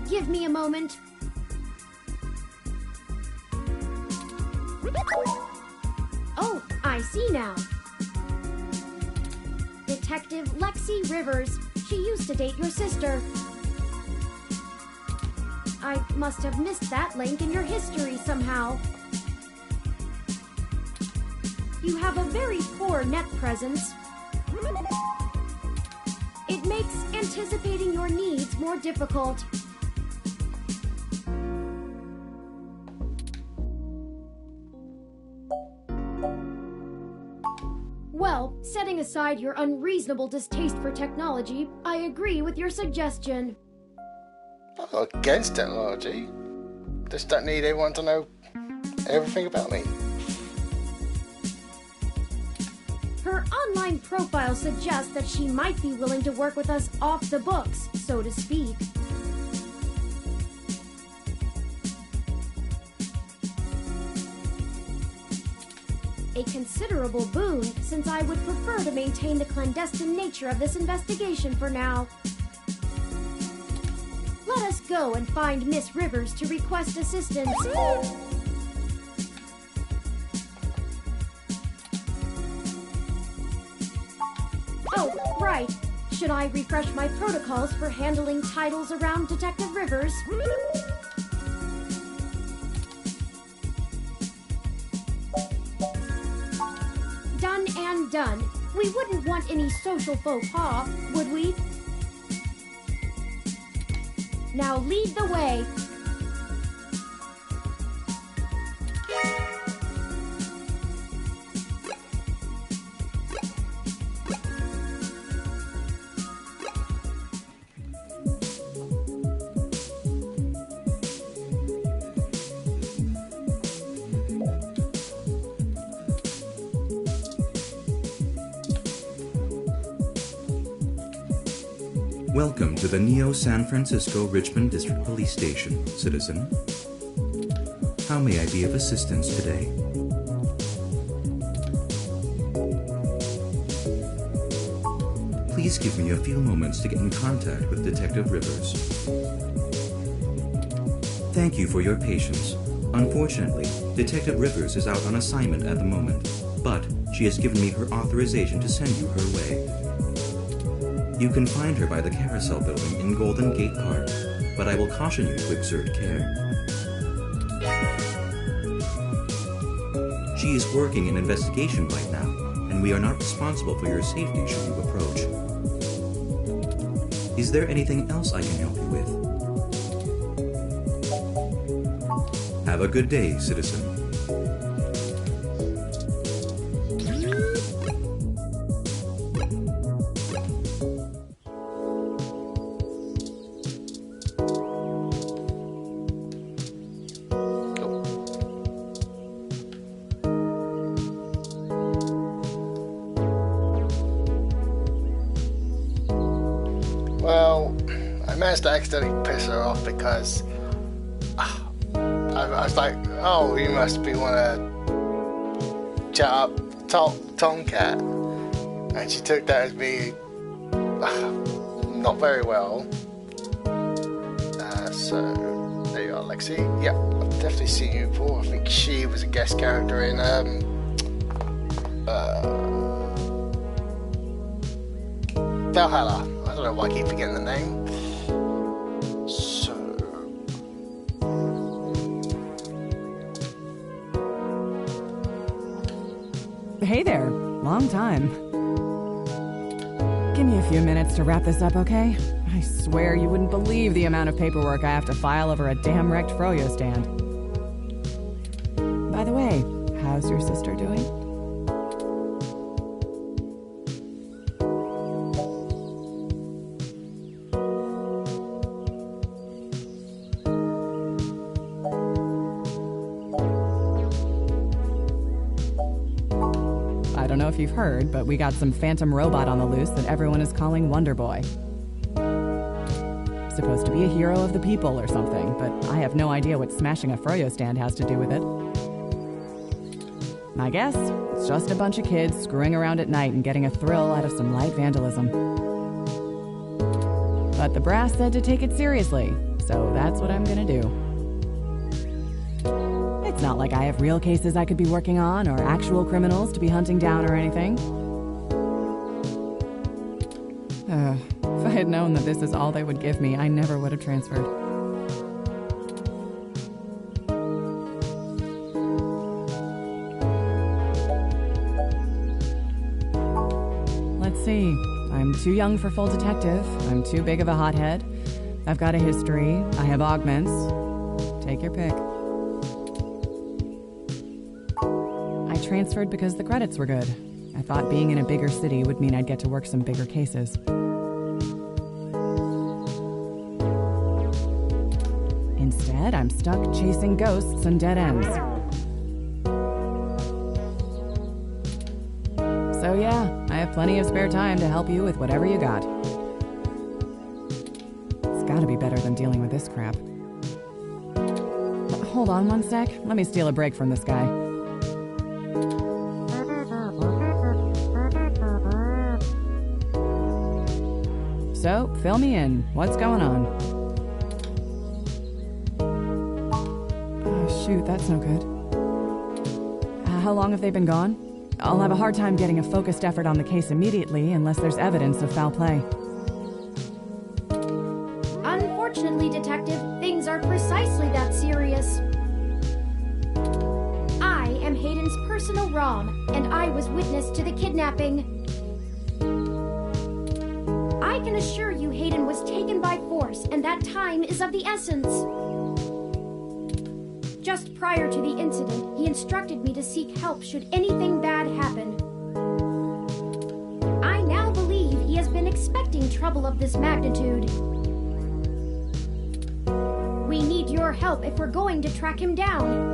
Give me a moment. Oh, I see now. Detective Lexi Rivers. She used to date your sister. I must have missed that link in your history somehow. You have a very poor net presence. It makes anticipating your needs more difficult. Well, setting aside your unreasonable distaste for technology, I agree with your suggestion. I'm not against technology. Just don't need everyone to know everything about me. Her online profile suggests that she might be willing to work with us off the books, so to speak. A considerable boon, since I would prefer to maintain the clandestine nature of this investigation for now. Let us go and find Miss Rivers to request assistance. Oh, right. Should I refresh my protocols for handling titles around Detective Rivers? Done and done. We wouldn't want any social faux pas, would we? Now lead the way. Welcome to the Neo San Francisco Richmond District Police Station, citizen. How may I be of assistance today? Please give me a few moments to get in contact with Detective Rivers. Thank you for your patience. Unfortunately, Detective Rivers is out on assignment at the moment, but she has given me her authorization to send you her way. You can find her by the Carousel Building in Golden Gate Park, but I will caution you to exert care. She is working an investigation right now, and we are not responsible for your safety should you approach. Is there anything else I can help you with? Have a good day, citizen. Well, I managed to accidentally piss her off because I was like, oh, you must be one of chat up Tomcat. And she took that as me not very well. So, there you are, Lexi. Yeah, I've definitely seen you before. I think she was a guest character in Valhalla. I don't know why I keep forgetting the name. So... Hey there. Long time. Give me a few minutes to wrap this up, okay? I swear you wouldn't believe the amount of paperwork I have to file over a damn wrecked Froyo stand. By the way, how's your sister doing? I don't know if you've heard, but we got some phantom robot on the loose that everyone is calling Wonder Boy. Supposed to be a hero of the people or something, but I have no idea what smashing a Froyo stand has to do with it. I guess it's just a bunch of kids screwing around at night and getting a thrill out of some light vandalism. But the brass said to take it seriously, so that's what I'm gonna do. It's not like I have real cases I could be working on or actual criminals to be hunting down or anything. If I had known that this is all they would give me, I never would have transferred. Let's see. I'm too young for full detective. I'm too big of a hothead. I've got a history. I have augments. Take your pick. I transferred because the credits were good. I thought being in a bigger city would mean I'd get to work some bigger cases. Instead, I'm stuck chasing ghosts and dead ends. So yeah, I have plenty of spare time to help you with whatever you got. It's gotta be better than dealing with this crap. Hold on one sec. Let me steal a break from this guy. So, fill me in. What's going on? Oh, shoot, that's no good. How long have they been gone? I'll have a hard time getting a focused effort on the case immediately unless there's evidence of foul play. Unfortunately, Detective, things are precisely that serious. I am Hayden's personal ROM, and I was witness to the kidnapping. I can assure you Hayden was taken by force, and that time is of the essence. Just prior to the incident, he instructed me to seek help should anything bad happen. I now believe he has been expecting trouble of this magnitude. We need your help if we're going to track him down.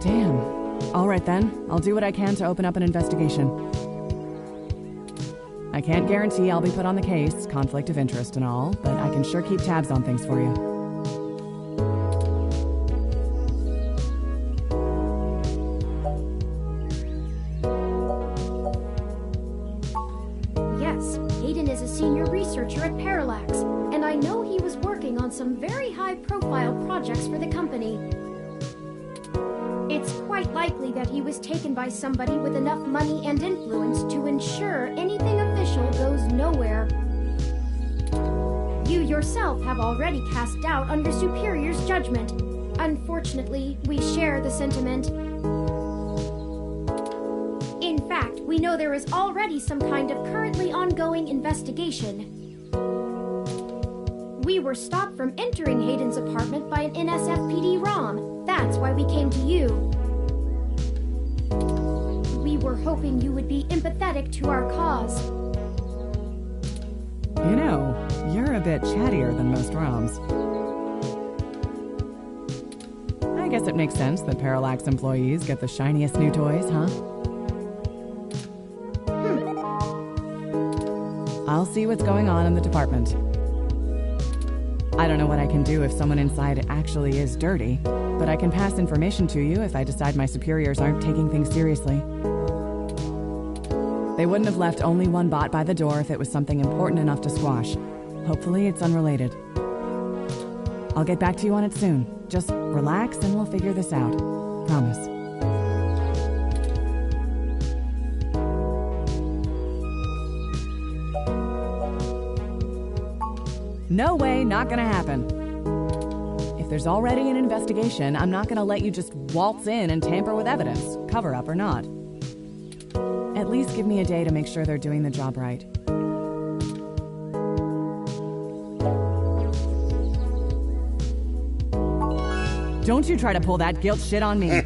Damn. All right then, I'll do what I can to open up an investigation. I can't guarantee I'll be put on the case, conflict of interest and all, but I can sure keep tabs on things for you. Yes, Hayden is a senior researcher at Parallax, and I know he was working on some very high-profile projects for the company. It's quite likely that he was taken by somebody with enough money and influence to ensure anything official goes nowhere. You yourself have already cast doubt on your superior's judgment. Unfortunately, we share the sentiment. In fact, we know there is already some kind of currently ongoing investigation. We were stopped from entering Hayden's apartment by an NSFPD ROM. That's why we came to you. We were hoping you would be empathetic to our cause. You know, you're a bit chattier than most ROMs. I guess it makes sense that Parallax employees get the shiniest new toys, huh? I'll see what's going on in the department. I don't know what I can do if someone inside actually is dirty, but I can pass information to you if I decide my superiors aren't taking things seriously. They wouldn't have left only one bot by the door if it was something important enough to squash. Hopefully it's unrelated. I'll get back to you on it soon. Just relax and we'll figure this out. Promise. No way, not gonna happen. If there's already an investigation, I'm not gonna let you just waltz in and tamper with evidence, cover up or not. At least give me a day to make sure they're doing the job right. Don't you try to pull that guilt shit on me.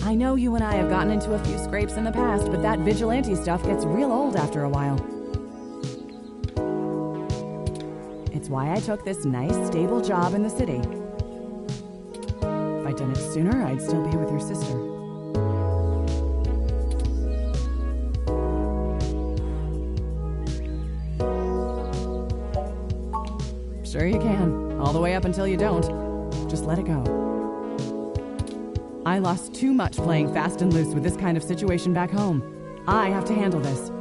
I know you and I have gotten into a few scrapes in the past, but that vigilante stuff gets real old after a while. It's why I took this nice, stable job in the city. If I'd done it sooner, I'd still be with your sister. Sure you can. All the way up until you don't. Just let it go. I lost too much playing fast and loose with this kind of situation back home. I have to handle this.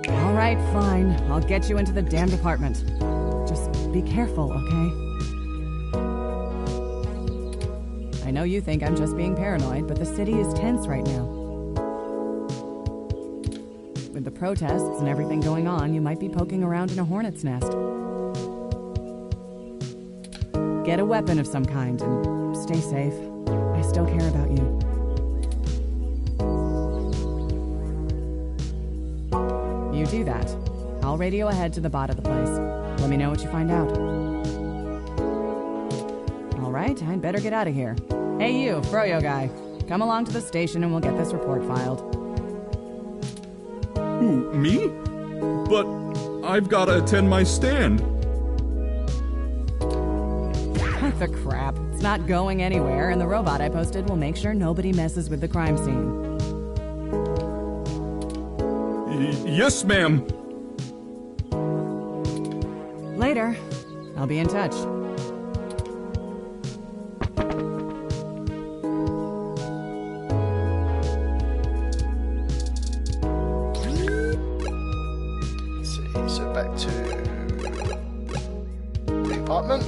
All right, fine. I'll get you into the damn department. Just be careful, okay? I know you think I'm just being paranoid, but the city is tense right now. With the protests and everything going on, you might be poking around in a hornet's nest. Get a weapon of some kind and stay safe. I still care about you. You do that. I'll radio ahead to the bot of the place. Let me know what you find out. All right, I'd better get out of here. Hey you, Froyo guy. Come along to the station and we'll get this report filed. Who, me? But I've got to attend my stand. What the crap? It's not going anywhere, and the robot I posted will make sure nobody messes with the crime scene. Yes, ma'am. Later. I'll be in touch. So back to the apartment.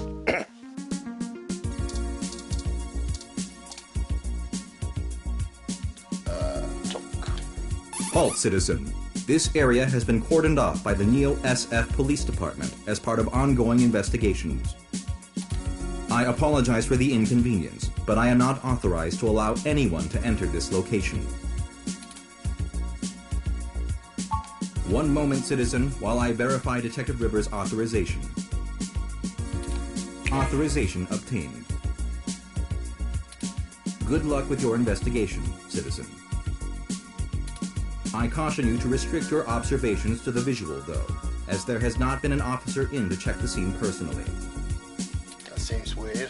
Halt, citizen. This area has been cordoned off by the Neo SF Police Department as part of ongoing investigations. I apologize for the inconvenience, but I am not authorized to allow anyone to enter this location. One moment, citizen, while I verify Detective Rivers' authorization. Authorization obtained. Good luck with your investigation, citizen. I caution you to restrict your observations to the visual, though, as there has not been an officer in to check the scene personally. That seems weird.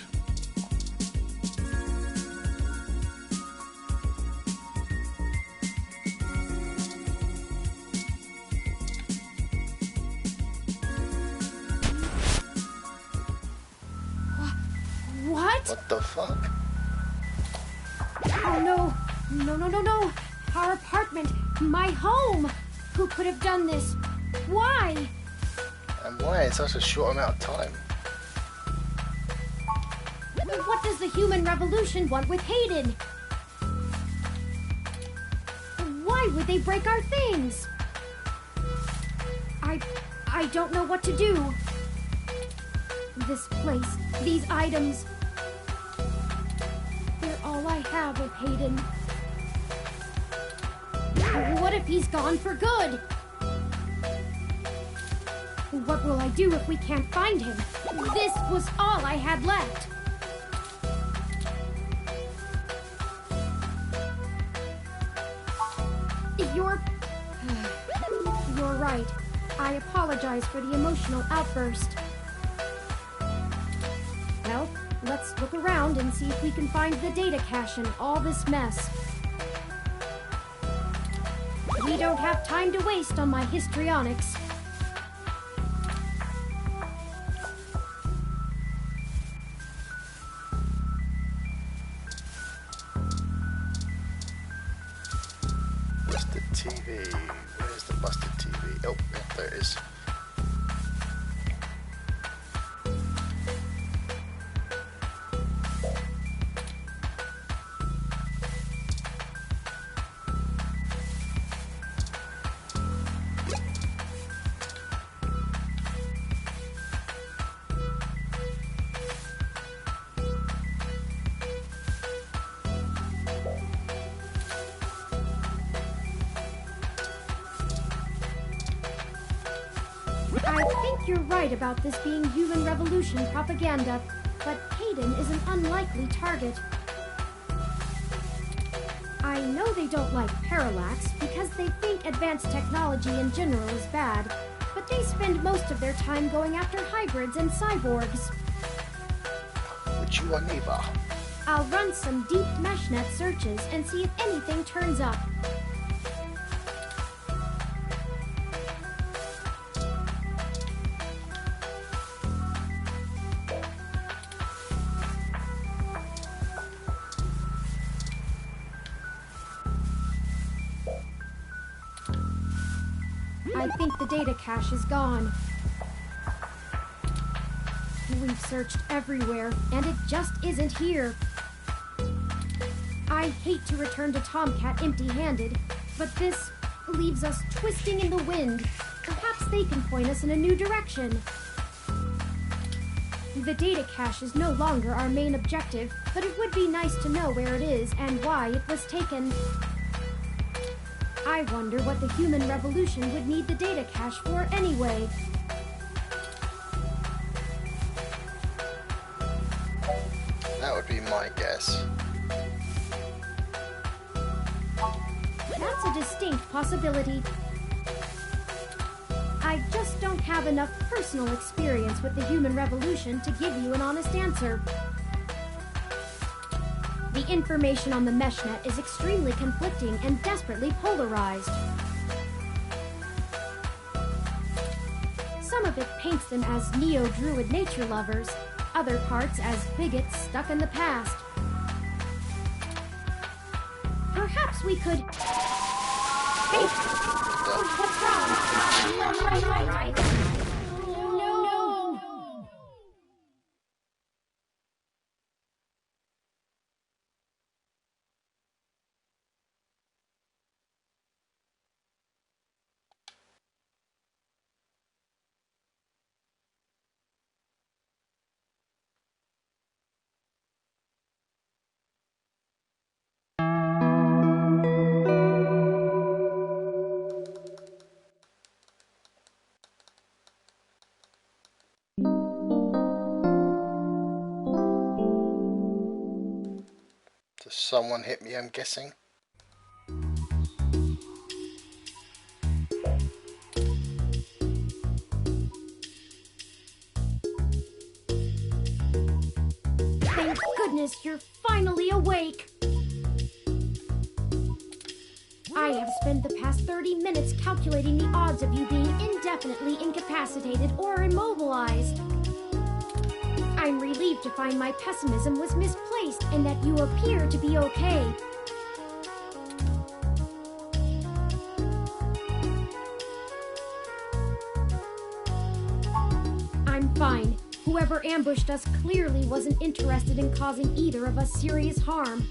What? What the fuck? Oh no. No. Our apartment. My home. Who could have done this? Why? And why in such a short amount of time? What does the human revolution want with Hayden? Why would they break our things? I don't know what to do. This place, these items, they're all I have of Hayden. What if he's gone for good? What will I do if we can't find him? This was all I had left. You're right. I apologize for the emotional outburst. Well, let's look around and see if we can find the data cache in all this mess. We don't have time to waste on my histrionics. Busted TV. Where's the busted TV? Oh, yeah, there it is. I think you're right about this being human revolution propaganda, but Hayden is an unlikely target. I know they don't like Parallax because they think advanced technology in general is bad, but they spend most of their time going after hybrids and cyborgs. Would you want neither? I'll run some deep meshnet searches and see if anything turns up. I think the data cache is gone. We've searched everywhere, and it just isn't here. I hate to return to Tomcat empty-handed, but this leaves us twisting in the wind. Perhaps they can point us in a new direction. The data cache is no longer our main objective, but it would be nice to know where it is and why it was taken. I wonder what the human revolution would need the data cache for anyway. That would be my guess. That's a distinct possibility. I just don't have enough personal experience with the human revolution to give you an honest answer. The information on the meshnet is extremely conflicting and desperately polarized. Some of it paints them as neo-druid nature lovers, other parts as bigots stuck in the past. Perhaps we could... Hey! What's wrong? No! Does someone hit me, I'm guessing? Thank goodness you're finally awake! I have spent the past 30 minutes calculating the odds of you being indefinitely incapacitated or immobilized. I'm relieved to find my pessimism was misplaced and that you appear to be okay. whoever ambushed us clearly wasn't interested in causing either of us serious harm.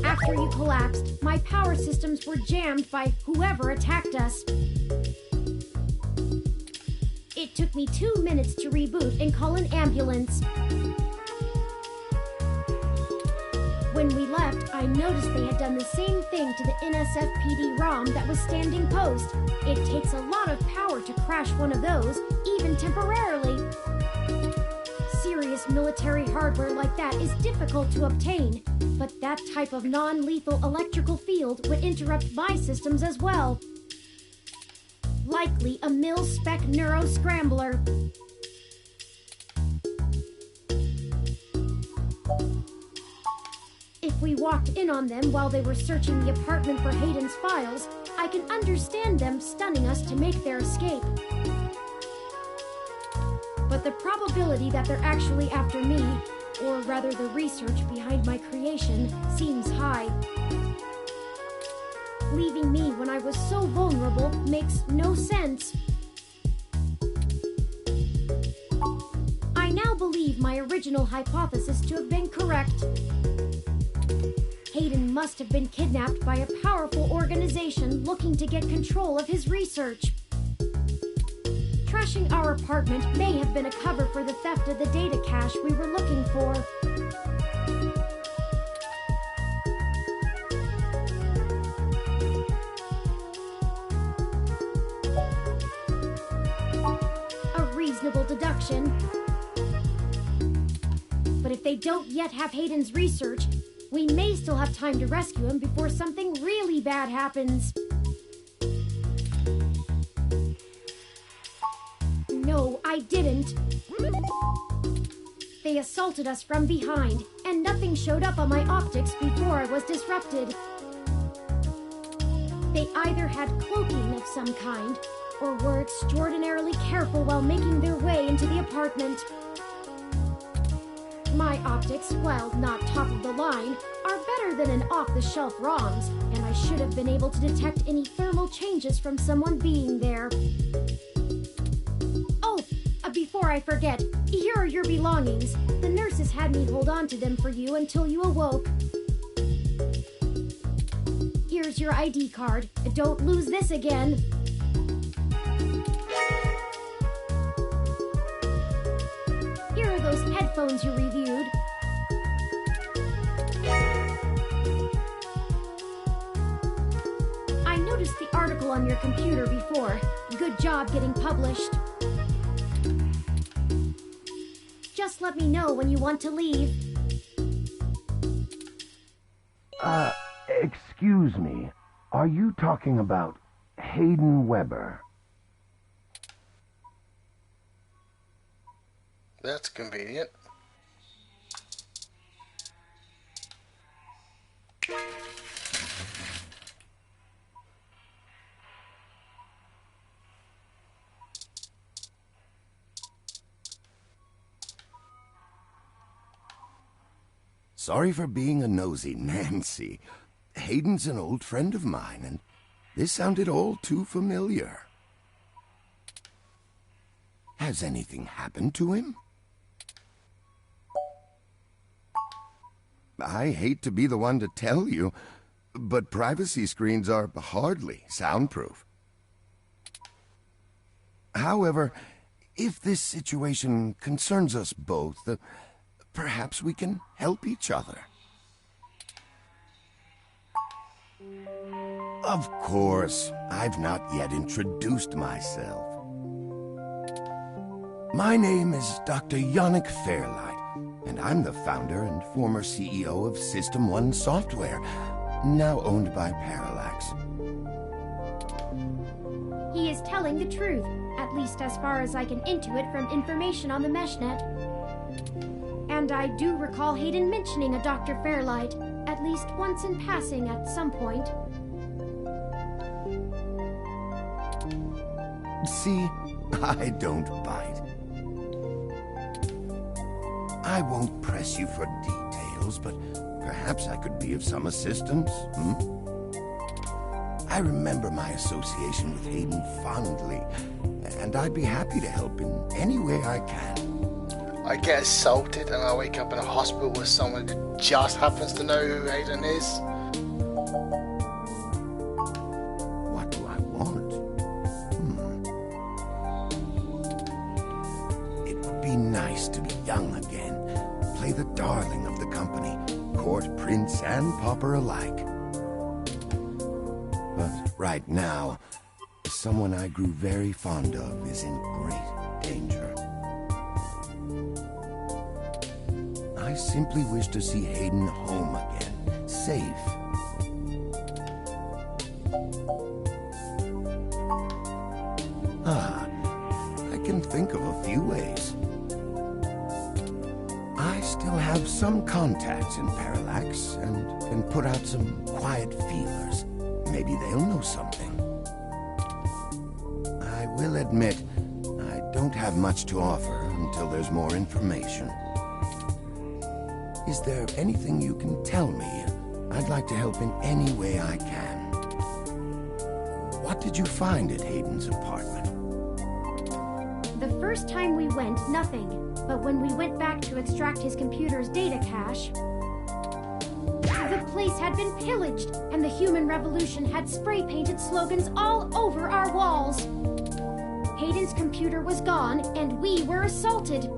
After you collapsed, my power systems were jammed by whoever attacked us. It took me 2 minutes to reboot and call an ambulance. When we left, I noticed they had done the same thing to the NSFPD ROM that was standing post. It takes a lot of power to crash one of those, even temporarily. Serious military hardware like that is difficult to obtain, but that type of non-lethal electrical field would interrupt my systems as well. Likely a mil-spec neuro-scrambler. If we walked in on them while they were searching the apartment for Hayden's files, I can understand them stunning us to make their escape. But the probability that they're actually after me, or rather the research behind my creation, seems high. Leaving me when I was so vulnerable makes no sense. I now believe my original hypothesis to have been correct. Hayden must have been kidnapped by a powerful organization looking to get control of his research. Trashing our apartment may have been a cover for the theft of the data cache we were looking for. A reasonable deduction. But if they don't yet have Hayden's research, we may still have time to rescue him before something really bad happens. No, I didn't. They assaulted us from behind, and nothing showed up on my optics before I was disrupted. They either had cloaking of some kind, or were extraordinarily careful while making their way into the apartment. My optics, while not top of the line, are better than an off-the-shelf ROM's, and I should have been able to detect any thermal changes from someone being there. Oh, before I forget, here are your belongings. The nurses had me hold on to them for you until you awoke. Here's your ID card. Don't lose this again. Here are those headphones you reviewed. I noticed the article on your computer before. Good job getting published. Just let me know when you want to leave. Excuse me. Are you talking about Hayden Weber? That's convenient. Sorry for being a nosy, Nancy. Hayden's an old friend of mine, and this sounded all too familiar. Has anything happened to him? I hate to be the one to tell you, but privacy screens are hardly soundproof. However, if this situation concerns us both, perhaps we can help each other. Of course, I've not yet introduced myself. My name is Dr. Yannick Fairlight, and I'm the founder and former CEO of System 1 Software, now owned by Parallax. He is telling the truth, at least as far as I can intuit from information on the meshnet. And I do recall Hayden mentioning a Dr. Fairlight, at least once in passing at some point. See, I don't bite. I won't press you for details, but perhaps I could be of some assistance, I remember my association with Hayden fondly, and I'd be happy to help in any way I can. I get assaulted and I wake up in a hospital with someone who just happens to know who Hayden is. What do I want? It would be nice to be young again, play the darling of the company, court prince and pauper alike. But right now, someone I grew very fond of is in great danger. I simply wish to see Hayden home again, safe. I can think of a few ways. I still have some contacts in Parallax and can put out some quiet feelers. Maybe they'll know something. I will admit, I don't have much to offer until there's more information. Is there anything you can tell me? I'd like to help in any way I can. What did you find at Hayden's apartment? The first time we went, nothing. But when we went back to extract his computer's data cache, the place had been pillaged, and the Human Revolution had spray-painted slogans all over our walls. Hayden's computer was gone, and we were assaulted.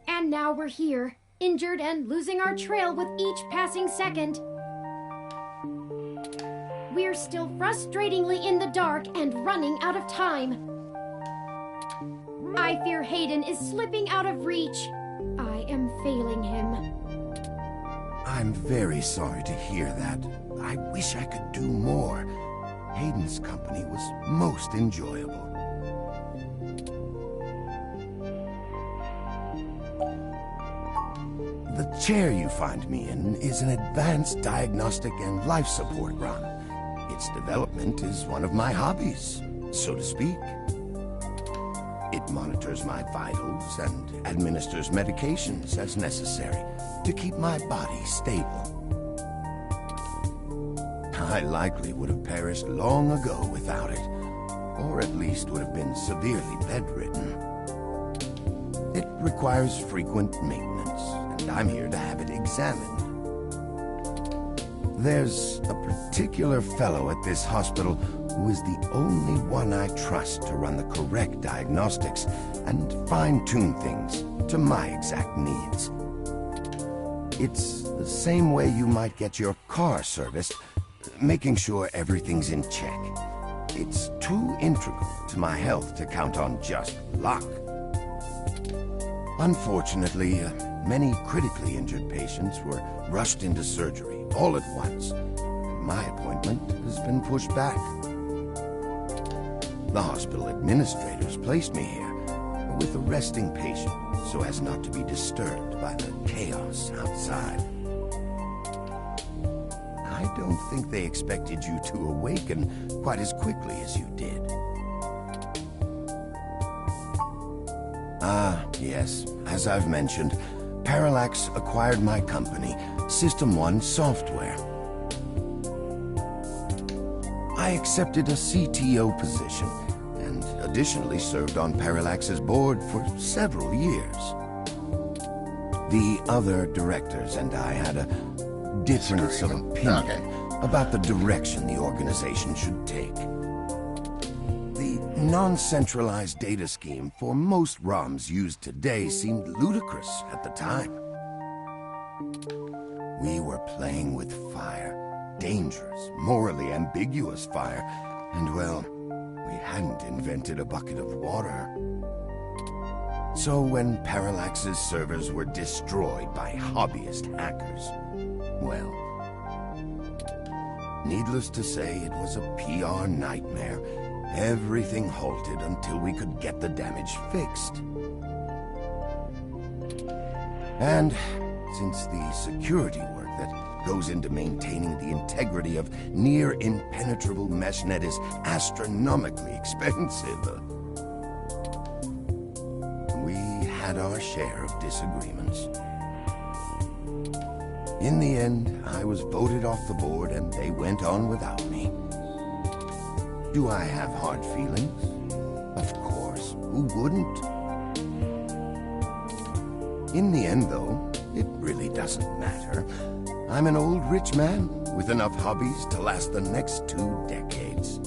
And now we're here, injured and losing our trail with each passing second. We're still frustratingly in the dark and running out of time. I fear Hayden is slipping out of reach. I am failing him. I'm very sorry to hear that. I wish I could do more. Hayden's company was most enjoyable. The chair you find me in is an advanced diagnostic and life support run. Its development is one of my hobbies, so to speak. It monitors my vitals and administers medications as necessary to keep my body stable. I likely would have perished long ago without it, or at least would have been severely bedridden. It requires frequent maintenance, and I'm here to have it examined. There's a particular fellow at this hospital who is the only one I trust to run the correct diagnostics and fine-tune things to my exact needs. It's the same way you might get your car serviced, making sure everything's in check. It's too integral to my health to count on just luck. Unfortunately, many critically injured patients were rushed into surgery all at once, and my appointment has been pushed back. The hospital administrators placed me here with a resting patient so as not to be disturbed by the chaos outside. I don't think they expected you to awaken quite as quickly as you did. Yes, as I've mentioned, Parallax acquired my company, System 1 Software. I accepted a CTO position, and additionally served on Parallax's board for several years. The other directors and I had a difference of opinion about the direction the organization should take. The non-centralized data scheme for most ROMs used today seemed ludicrous at the time. We were playing with fire, dangerous, morally ambiguous fire, and well, we hadn't invented a bucket of water. So when Parallax's servers were destroyed by hobbyist hackers, well, needless to say, it was a PR nightmare. Everything halted until we could get the damage fixed. And since the security work that goes into maintaining the integrity of near-impenetrable meshnet is astronomically expensive, we had our share of disagreements. In the end, I was voted off the board and they went on without me. Do I have hard feelings? who wouldn't? In the end, though, it really doesn't matter. I'm an old rich man with enough hobbies to last the next 2 decades.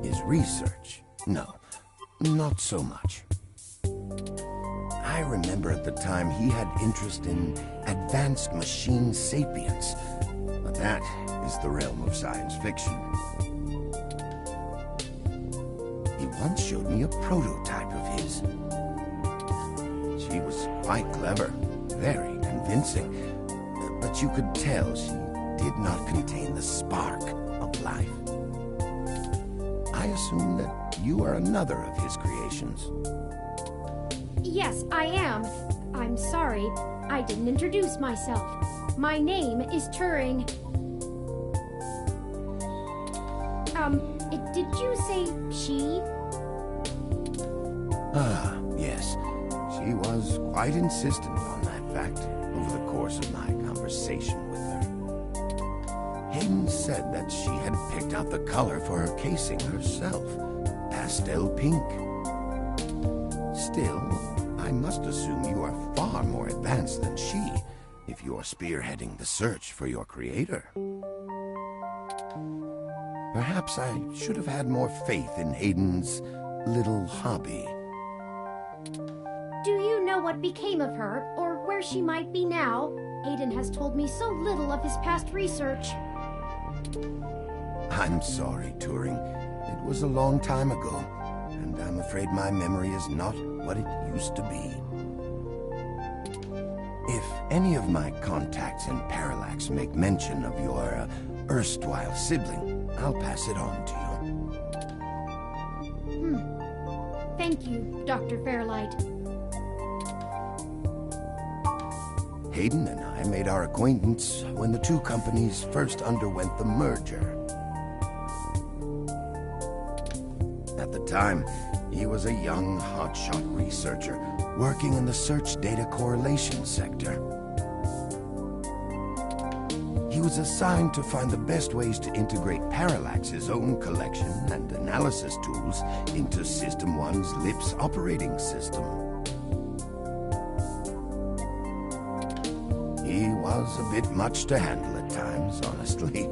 His research? No, not so much. I remember at the time he had interest in advanced machine sapience, but that is the realm of science fiction. He once showed me a prototype of his. She was quite clever, very convincing, but you could tell she did not contain the spark of life. I assume that you are another of his creations. Yes, I am. I'm sorry, I didn't introduce myself. My name is Turing. Did you say she? Ah, yes. She was quite insistent on that fact over the course of my conversation with her. Hayden said that she had picked out the color for her casing herself, pastel pink. Still, I must assume you are far more advanced than she, if you're spearheading the search for your creator. Perhaps I should have had more faith in Hayden's little hobby. Do you know what became of her, or where she might be now? Hayden has told me so little of his past research. I'm sorry, Turing. It was a long time ago, and I'm afraid my memory is not what it used to be. If any of my contacts in Parallax make mention of your erstwhile sibling, I'll pass it on to you. Thank you, Dr. Fairlight. Hayden and I made our acquaintance when the two companies first underwent the merger. At the time, he was a young, hotshot researcher working in the search data correlation sector. He was assigned to find the best ways to integrate Parallax's own collection and analysis tools into System 1's LIPS operating system. He was a bit much to handle at times, honestly,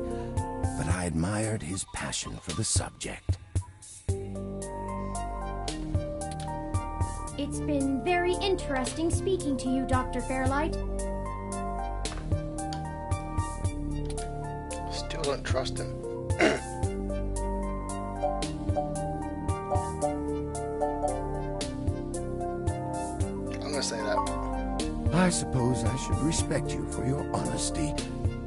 but I admired his passion for the subject. It's been very interesting speaking to you, Dr. Fairlight. Still don't trust him. I'm gonna say that. I suppose I should respect you for your honesty,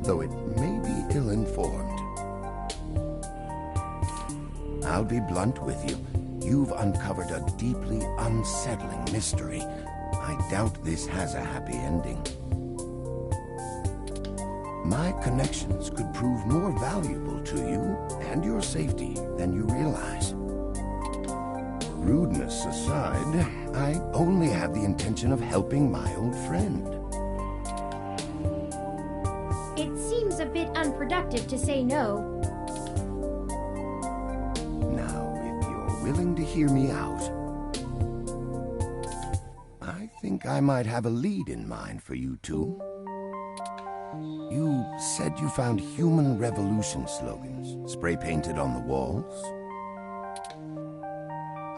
though it may be ill-informed. I'll be blunt with you. You've uncovered a deeply unsettling mystery. I doubt this has a happy ending. My connections could prove more valuable to you and your safety than you realize. Rudeness aside, I only have the intention of helping my old friend. It seems a bit unproductive to say no. Now, if you're willing to hear me out, I think I might have a lead in mind for you two. You said you found human revolution slogans spray-painted on the walls.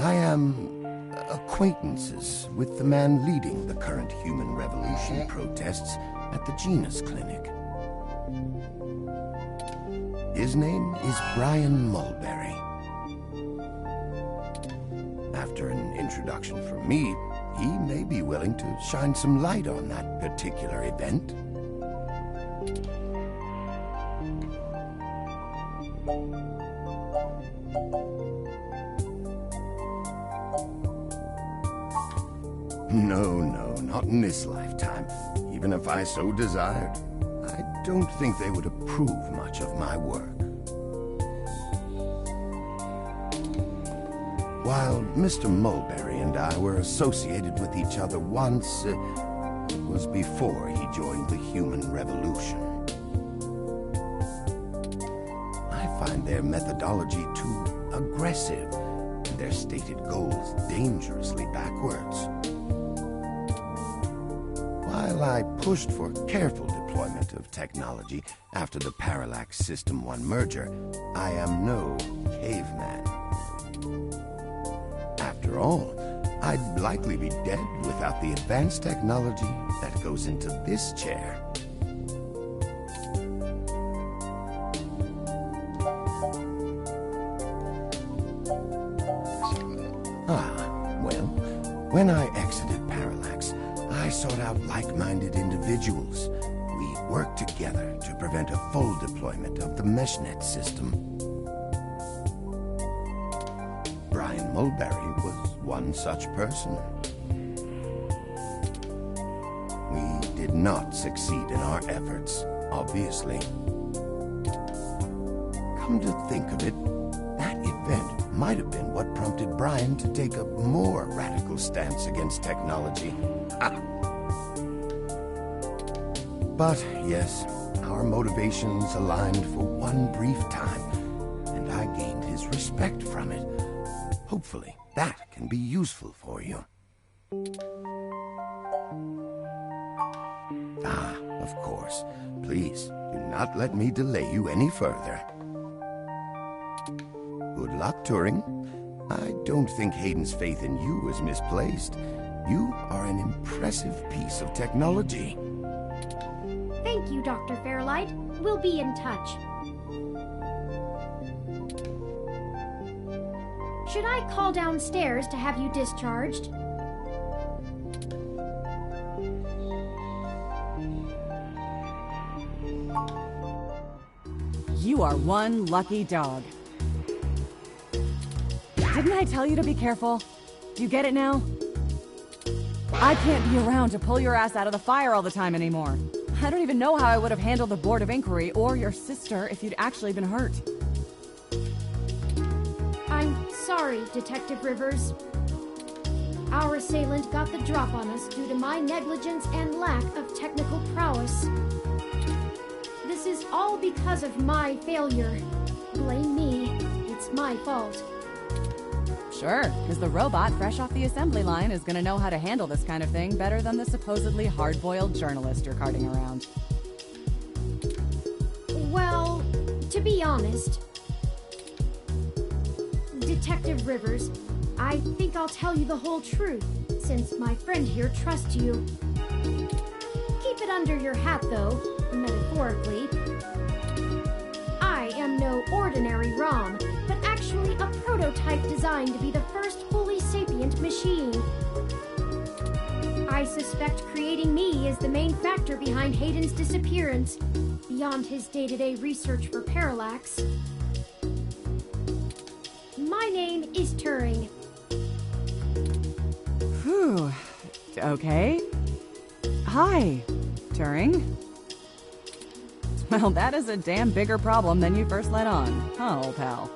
I am acquaintances with the man leading the current human revolution protests at the Genus Clinic. His name is Brian Mulberry. After an introduction from me, he may be willing to shine some light on that particular event. No, not in this lifetime. Even if I so desired, I don't think they would approve much of my work. While Mr. Mulberry and I were associated with each other once, it was before he joined the Human Revolution. find their methodology too aggressive and their stated goals dangerously backwards. While I pushed for careful deployment of technology after the Parallax System 1 merger, I am no caveman. After all, I'd likely be dead without the advanced technology that goes into this chair. When I exited Parallax, I sought out like-minded individuals. We worked together to prevent a full deployment of the MeshNet system. Brian Mulberry was one such person. We did not succeed in our efforts, obviously. Come to think of it, that event might have been what prompted Brian to take a more radical stance against technology. But yes, our motivations aligned for one brief time, and I gained his respect from it. Hopefully, that can be useful for you. Of course. Please, do not let me delay you any further. Good luck, Turing. I don't think Hayden's faith in you is misplaced. You are an impressive piece of technology. Thank you, Dr. Fairlight. We'll be in touch. Should I call downstairs to have you discharged? You are one lucky dog. Didn't I tell you to be careful? Do you get it now? I can't be around to pull your ass out of the fire all the time anymore. I don't even know how I would have handled the Board of Inquiry or your sister if you'd actually been hurt. I'm sorry, Detective Rivers. Our assailant got the drop on us due to my negligence and lack of technical prowess. This is all because of my failure. Blame me. It's my fault. Sure, because the robot fresh off the assembly line is going to know how to handle this kind of thing better than the supposedly hard-boiled journalist you're carting around. Well, to be honest, Detective Rivers, I think I'll tell you the whole truth, since my friend here trusts you. Keep it under your hat, though, metaphorically. I am no ordinary ROM, but actually a prototype designed to be the first fully sapient machine. I suspect creating me is the main factor behind Hayden's disappearance, beyond his day-to-day research for Parallax. My name is Turing. Whew. Okay. Hi, Turing. Well, that is a damn bigger problem than you first let on, huh, old pal?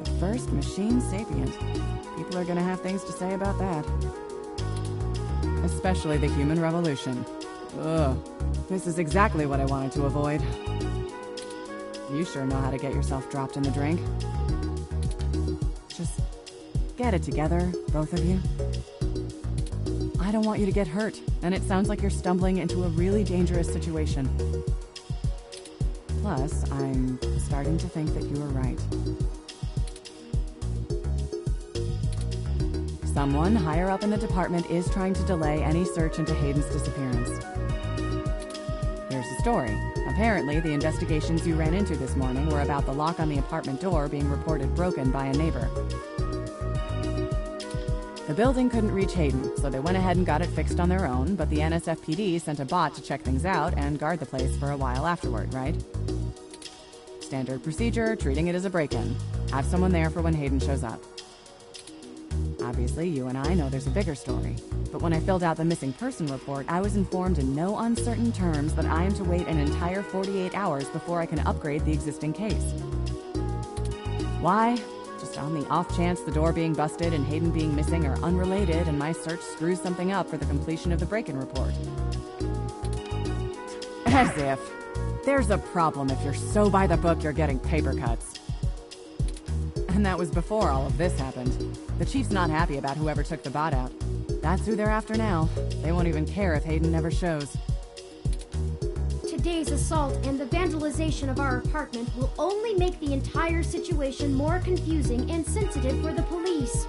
The first machine sapient. People are gonna have things to say about that. Especially the human revolution. Ugh. This is exactly what I wanted to avoid. You sure know how to get yourself dropped in the drink. Just get it together, both of you. I don't want you to get hurt, and it sounds like you're stumbling into a really dangerous situation. Plus, I'm starting to think that you were right. Someone higher up in the department is trying to delay any search into Hayden's disappearance. Here's the story. Apparently, the investigations you ran into this morning were about the lock on the apartment door being reported broken by a neighbor. The building couldn't reach Hayden, so they went ahead and got it fixed on their own, but the NSFPD sent a bot to check things out and guard the place for a while afterward, right? Standard procedure, treating it as a break-in. Have someone there for when Hayden shows up. Obviously, you and I know there's a bigger story, but when I filled out the missing person report, I was informed in no uncertain terms that I am to wait an entire 48 hours before I can upgrade the existing case. Why? Just on the off chance the door being busted and Hayden being missing are unrelated and my search screws something up for the completion of the break-in report. As if. There's a problem if you're so by the book you're getting paper cuts. And that was before all of this happened. The chief's not happy about whoever took the bot out. That's who they're after now. They won't even care if Hayden never shows. Today's assault and the vandalization of our apartment will only make the entire situation more confusing and sensitive for the police.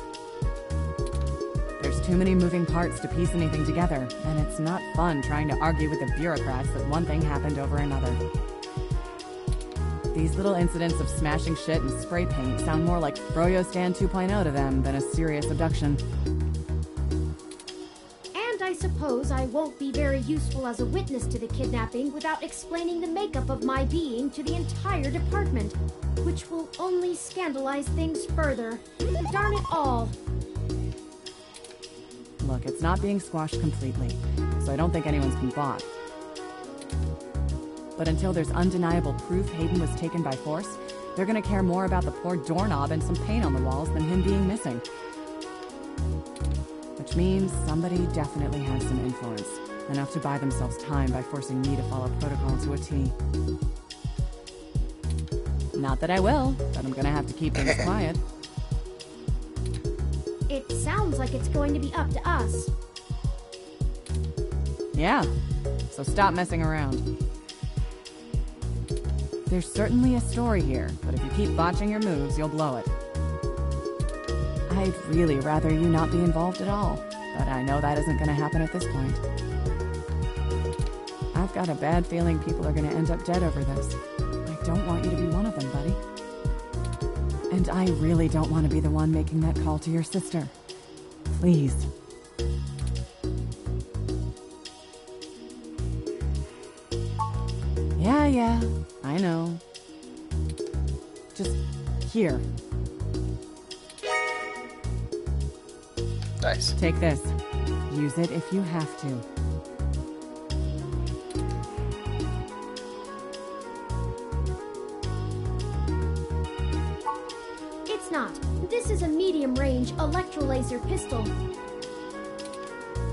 There's too many moving parts to piece anything together, and it's not fun trying to argue with the bureaucrats that one thing happened over another. These little incidents of smashing shit and spray paint sound more like Froyo Stand 2.0 to them than a serious abduction. And I suppose I won't be very useful as a witness to the kidnapping without explaining the makeup of my being to the entire department, which will only scandalize things further. Darn it all. Look, it's not being squashed completely, so I don't think anyone's been bought. But until there's undeniable proof Hayden was taken by force, they're gonna care more about the poor doorknob and some paint on the walls than him being missing. Which means somebody definitely has some influence, enough to buy themselves time by forcing me to follow protocol to a T. Not that I will, but I'm gonna have to keep things quiet. It sounds like it's going to be up to us. Yeah, so stop messing around. There's certainly a story here, but if you keep botching your moves, you'll blow it. I'd really rather you not be involved at all, but I know that isn't going to happen at this point. I've got a bad feeling people are going to end up dead over this. I don't want you to be one of them, buddy. And I really don't want to be the one making that call to your sister. Please. Yeah, I know. Just here. Nice. Take this. Use it if you have to. It's not. This is a medium-range electrolaser pistol.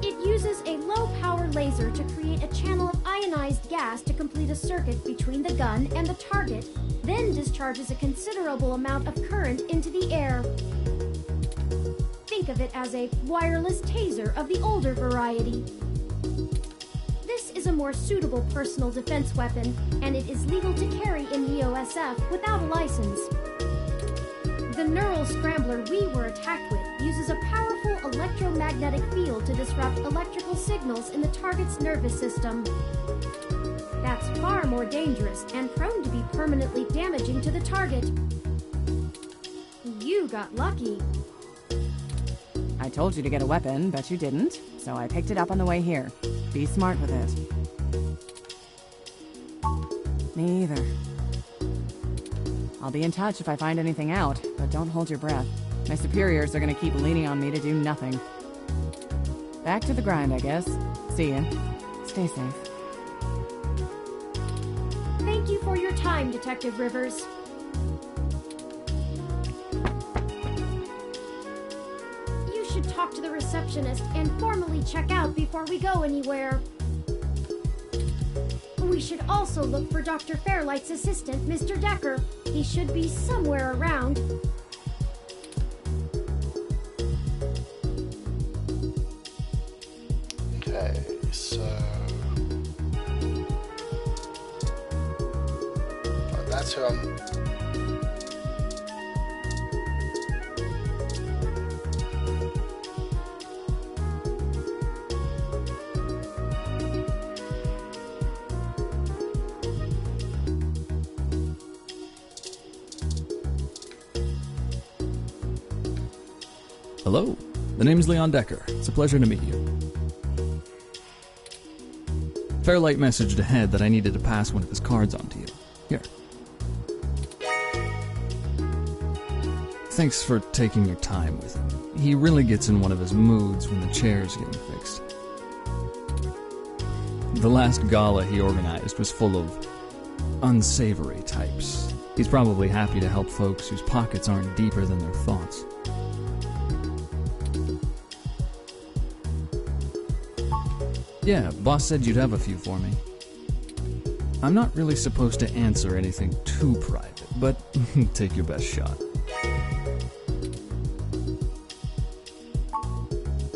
It uses a low-power laser to create a channel of ionized gas to complete a circuit between the gun and the target, then discharges a considerable amount of current into the air. Think of it as a wireless taser of the older variety. This is a more suitable personal defense weapon, and it is legal to carry in NEO-SF without a license. The neural scrambler we were attacked with uses a powerful electromagnetic field to disrupt electrical signals in the target's nervous system. That's far more dangerous and prone to be permanently damaging to the target. You got lucky. I told you to get a weapon, but you didn't, so I picked it up on the way here. Be smart with it. Me either. I'll be in touch if I find anything out, but don't hold your breath. My superiors are gonna keep leaning on me to do nothing. Back to the grind, I guess. See ya. Stay safe. Thank you for your time, Detective Rivers. You should talk to the receptionist and formally check out before we go anywhere. We should also look for Dr. Fairlight's assistant, Mr. Decker. He should be somewhere around. Okay, so... oh, that's who I'm... Hello, the name's Leon Decker. It's a pleasure to meet you. Fairlight messaged ahead that I needed to pass one of his cards on to you. Here. Thanks for taking your time with him. He really gets in one of his moods when the chair's getting fixed. The last gala he organized was full of unsavory types. He's probably happy to help folks whose pockets aren't deeper than their thoughts. Yeah, boss said you'd have a few for me. I'm not really supposed to answer anything too private, but take your best shot.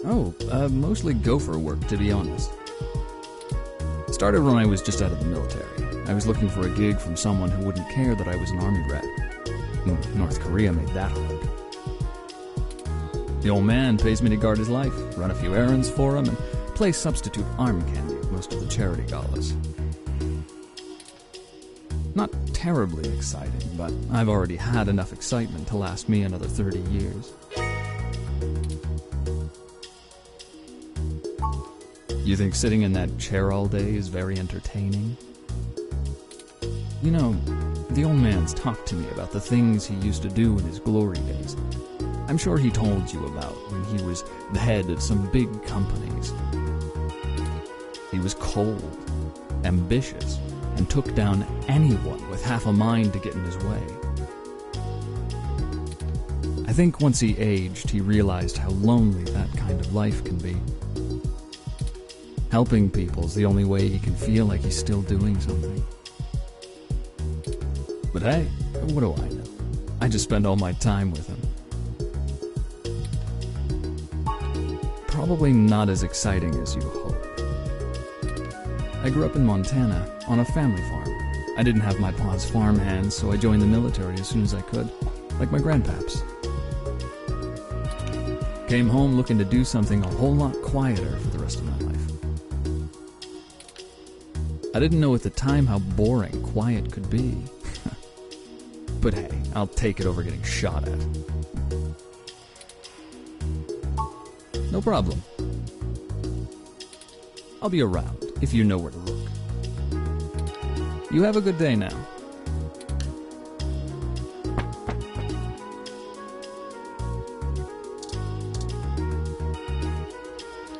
Oh, mostly gopher work, to be honest. Started when I was just out of the military. I was looking for a gig from someone who wouldn't care that I was an army brat. North Korea made that hard. The old man pays me to guard his life, run a few errands for him, and play substitute arm candy at most of the charity galas. Not terribly exciting, but I've already had enough excitement to last me another 30 years. You think sitting in that chair all day is very entertaining? You know, the old man's talked to me about the things he used to do in his glory days. I'm sure he told you about when he was the head of some big companies. He was cold, ambitious, and took down anyone with half a mind to get in his way. I think once he aged, he realized how lonely that kind of life can be. Helping people's the only way he can feel like he's still doing something. But hey, what do I know? I just spend all my time with him. Probably not as exciting as you hope. I grew up in Montana, on a family farm. I didn't have my pa's farm hands, so I joined the military as soon as I could, like my grandpaps. Came home looking to do something a whole lot quieter for the rest of my life. I didn't know at the time how boring quiet could be. But hey, I'll take it over getting shot at. No problem. I'll be around if you know where to look. You have a good day now.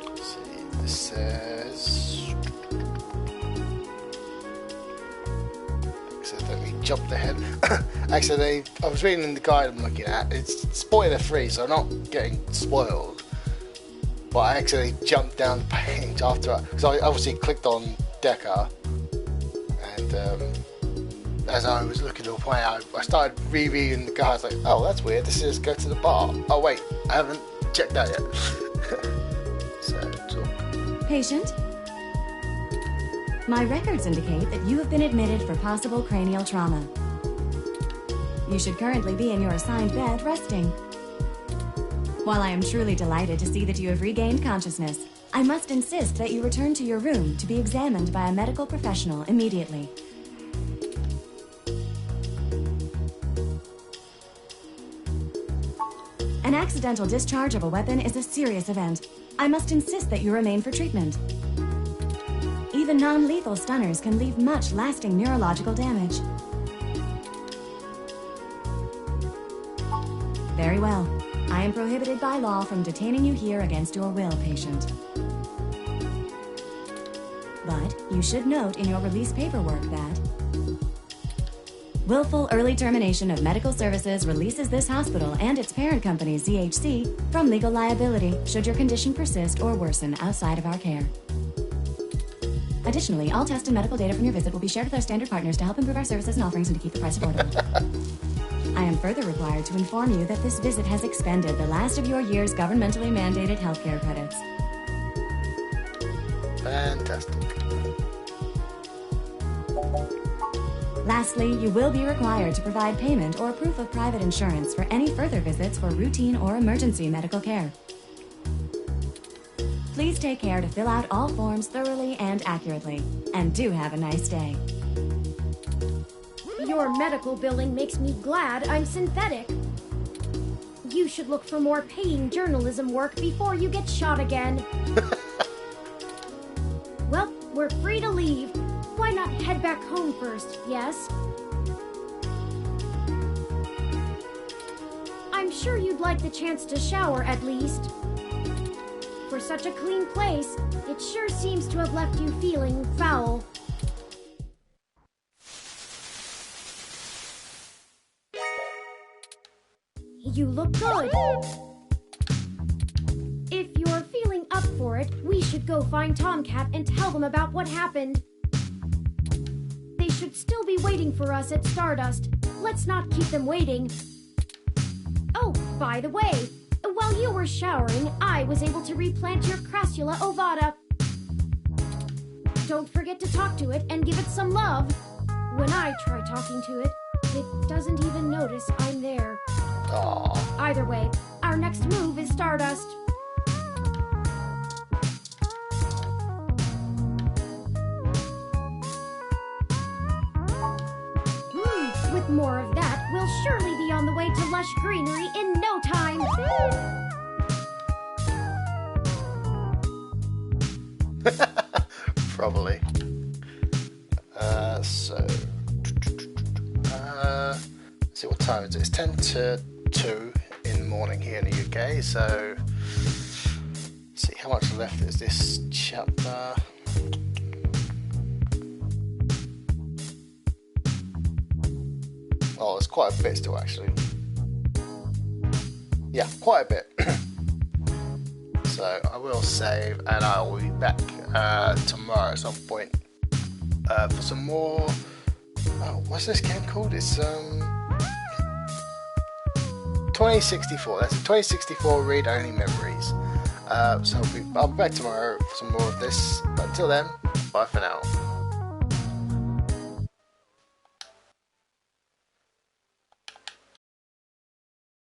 Let's see, this says... Accidentally jumped ahead. Actually, I was reading the guide I'm looking at. It's spoiler free, so I'm not getting spoiled. But I actually jumped down the page after, because I obviously clicked on Decker, and as I was looking to play, I started rereading the guide. I was like, oh, that's weird. This is go to the bar. Oh wait, I haven't checked that yet. So talk. Patient, my records indicate that you have been admitted for possible cranial trauma. You should currently be in your assigned bed resting. While I am truly delighted to see that you have regained consciousness, I must insist that you return to your room to be examined by a medical professional immediately. An accidental discharge of a weapon is a serious event. I must insist that you remain for treatment. Even non-lethal stunners can leave much lasting neurological damage. Very well. I am prohibited by law from detaining you here against your will, patient. But you should note in your release paperwork that willful early termination of medical services releases this hospital and its parent company, ZHC, from legal liability should your condition persist or worsen outside of our care. Additionally, all test and medical data from your visit will be shared with our standard partners to help improve our services and offerings and to keep the price affordable. I am further required to inform you that this visit has expended the last of your year's governmentally mandated healthcare credits. Fantastic. Lastly, you will be required to provide payment or proof of private insurance for any further visits for routine or emergency medical care. Please take care to fill out all forms thoroughly and accurately. And do have a nice day. Your medical billing makes me glad I'm synthetic. You should look for more paying journalism work before you get shot again. Well, we're free to leave. Why not head back home first, yes? I'm sure you'd like the chance to shower at least. For such a clean place, it sure seems to have left you feeling foul. You look good. If you're feeling up for it, we should go find Tomcat and tell them about what happened. They should still be waiting for us at Stardust. Let's not keep them waiting. Oh, by the way, while you were showering, I was able to replant your Crassula ovata. Don't forget to talk to it and give it some love. When I try talking to it, it doesn't even notice I'm there. Aww. Either way, our next move is Stardust. With more of that, we'll surely be on the way to lush greenery in no time. Probably. Let's see, what time is it? It's 10 to 2 in the morning here in the UK, so let's see how much left is this chapter. Oh, there's quite a bit still, actually. Yeah, quite a bit. So I will save, and I will be back tomorrow at some point for some more. Oh, what's this game called? It's 2064. That's 2064 read-only memories. So I'll be back tomorrow for some more of this. But until then, bye for now.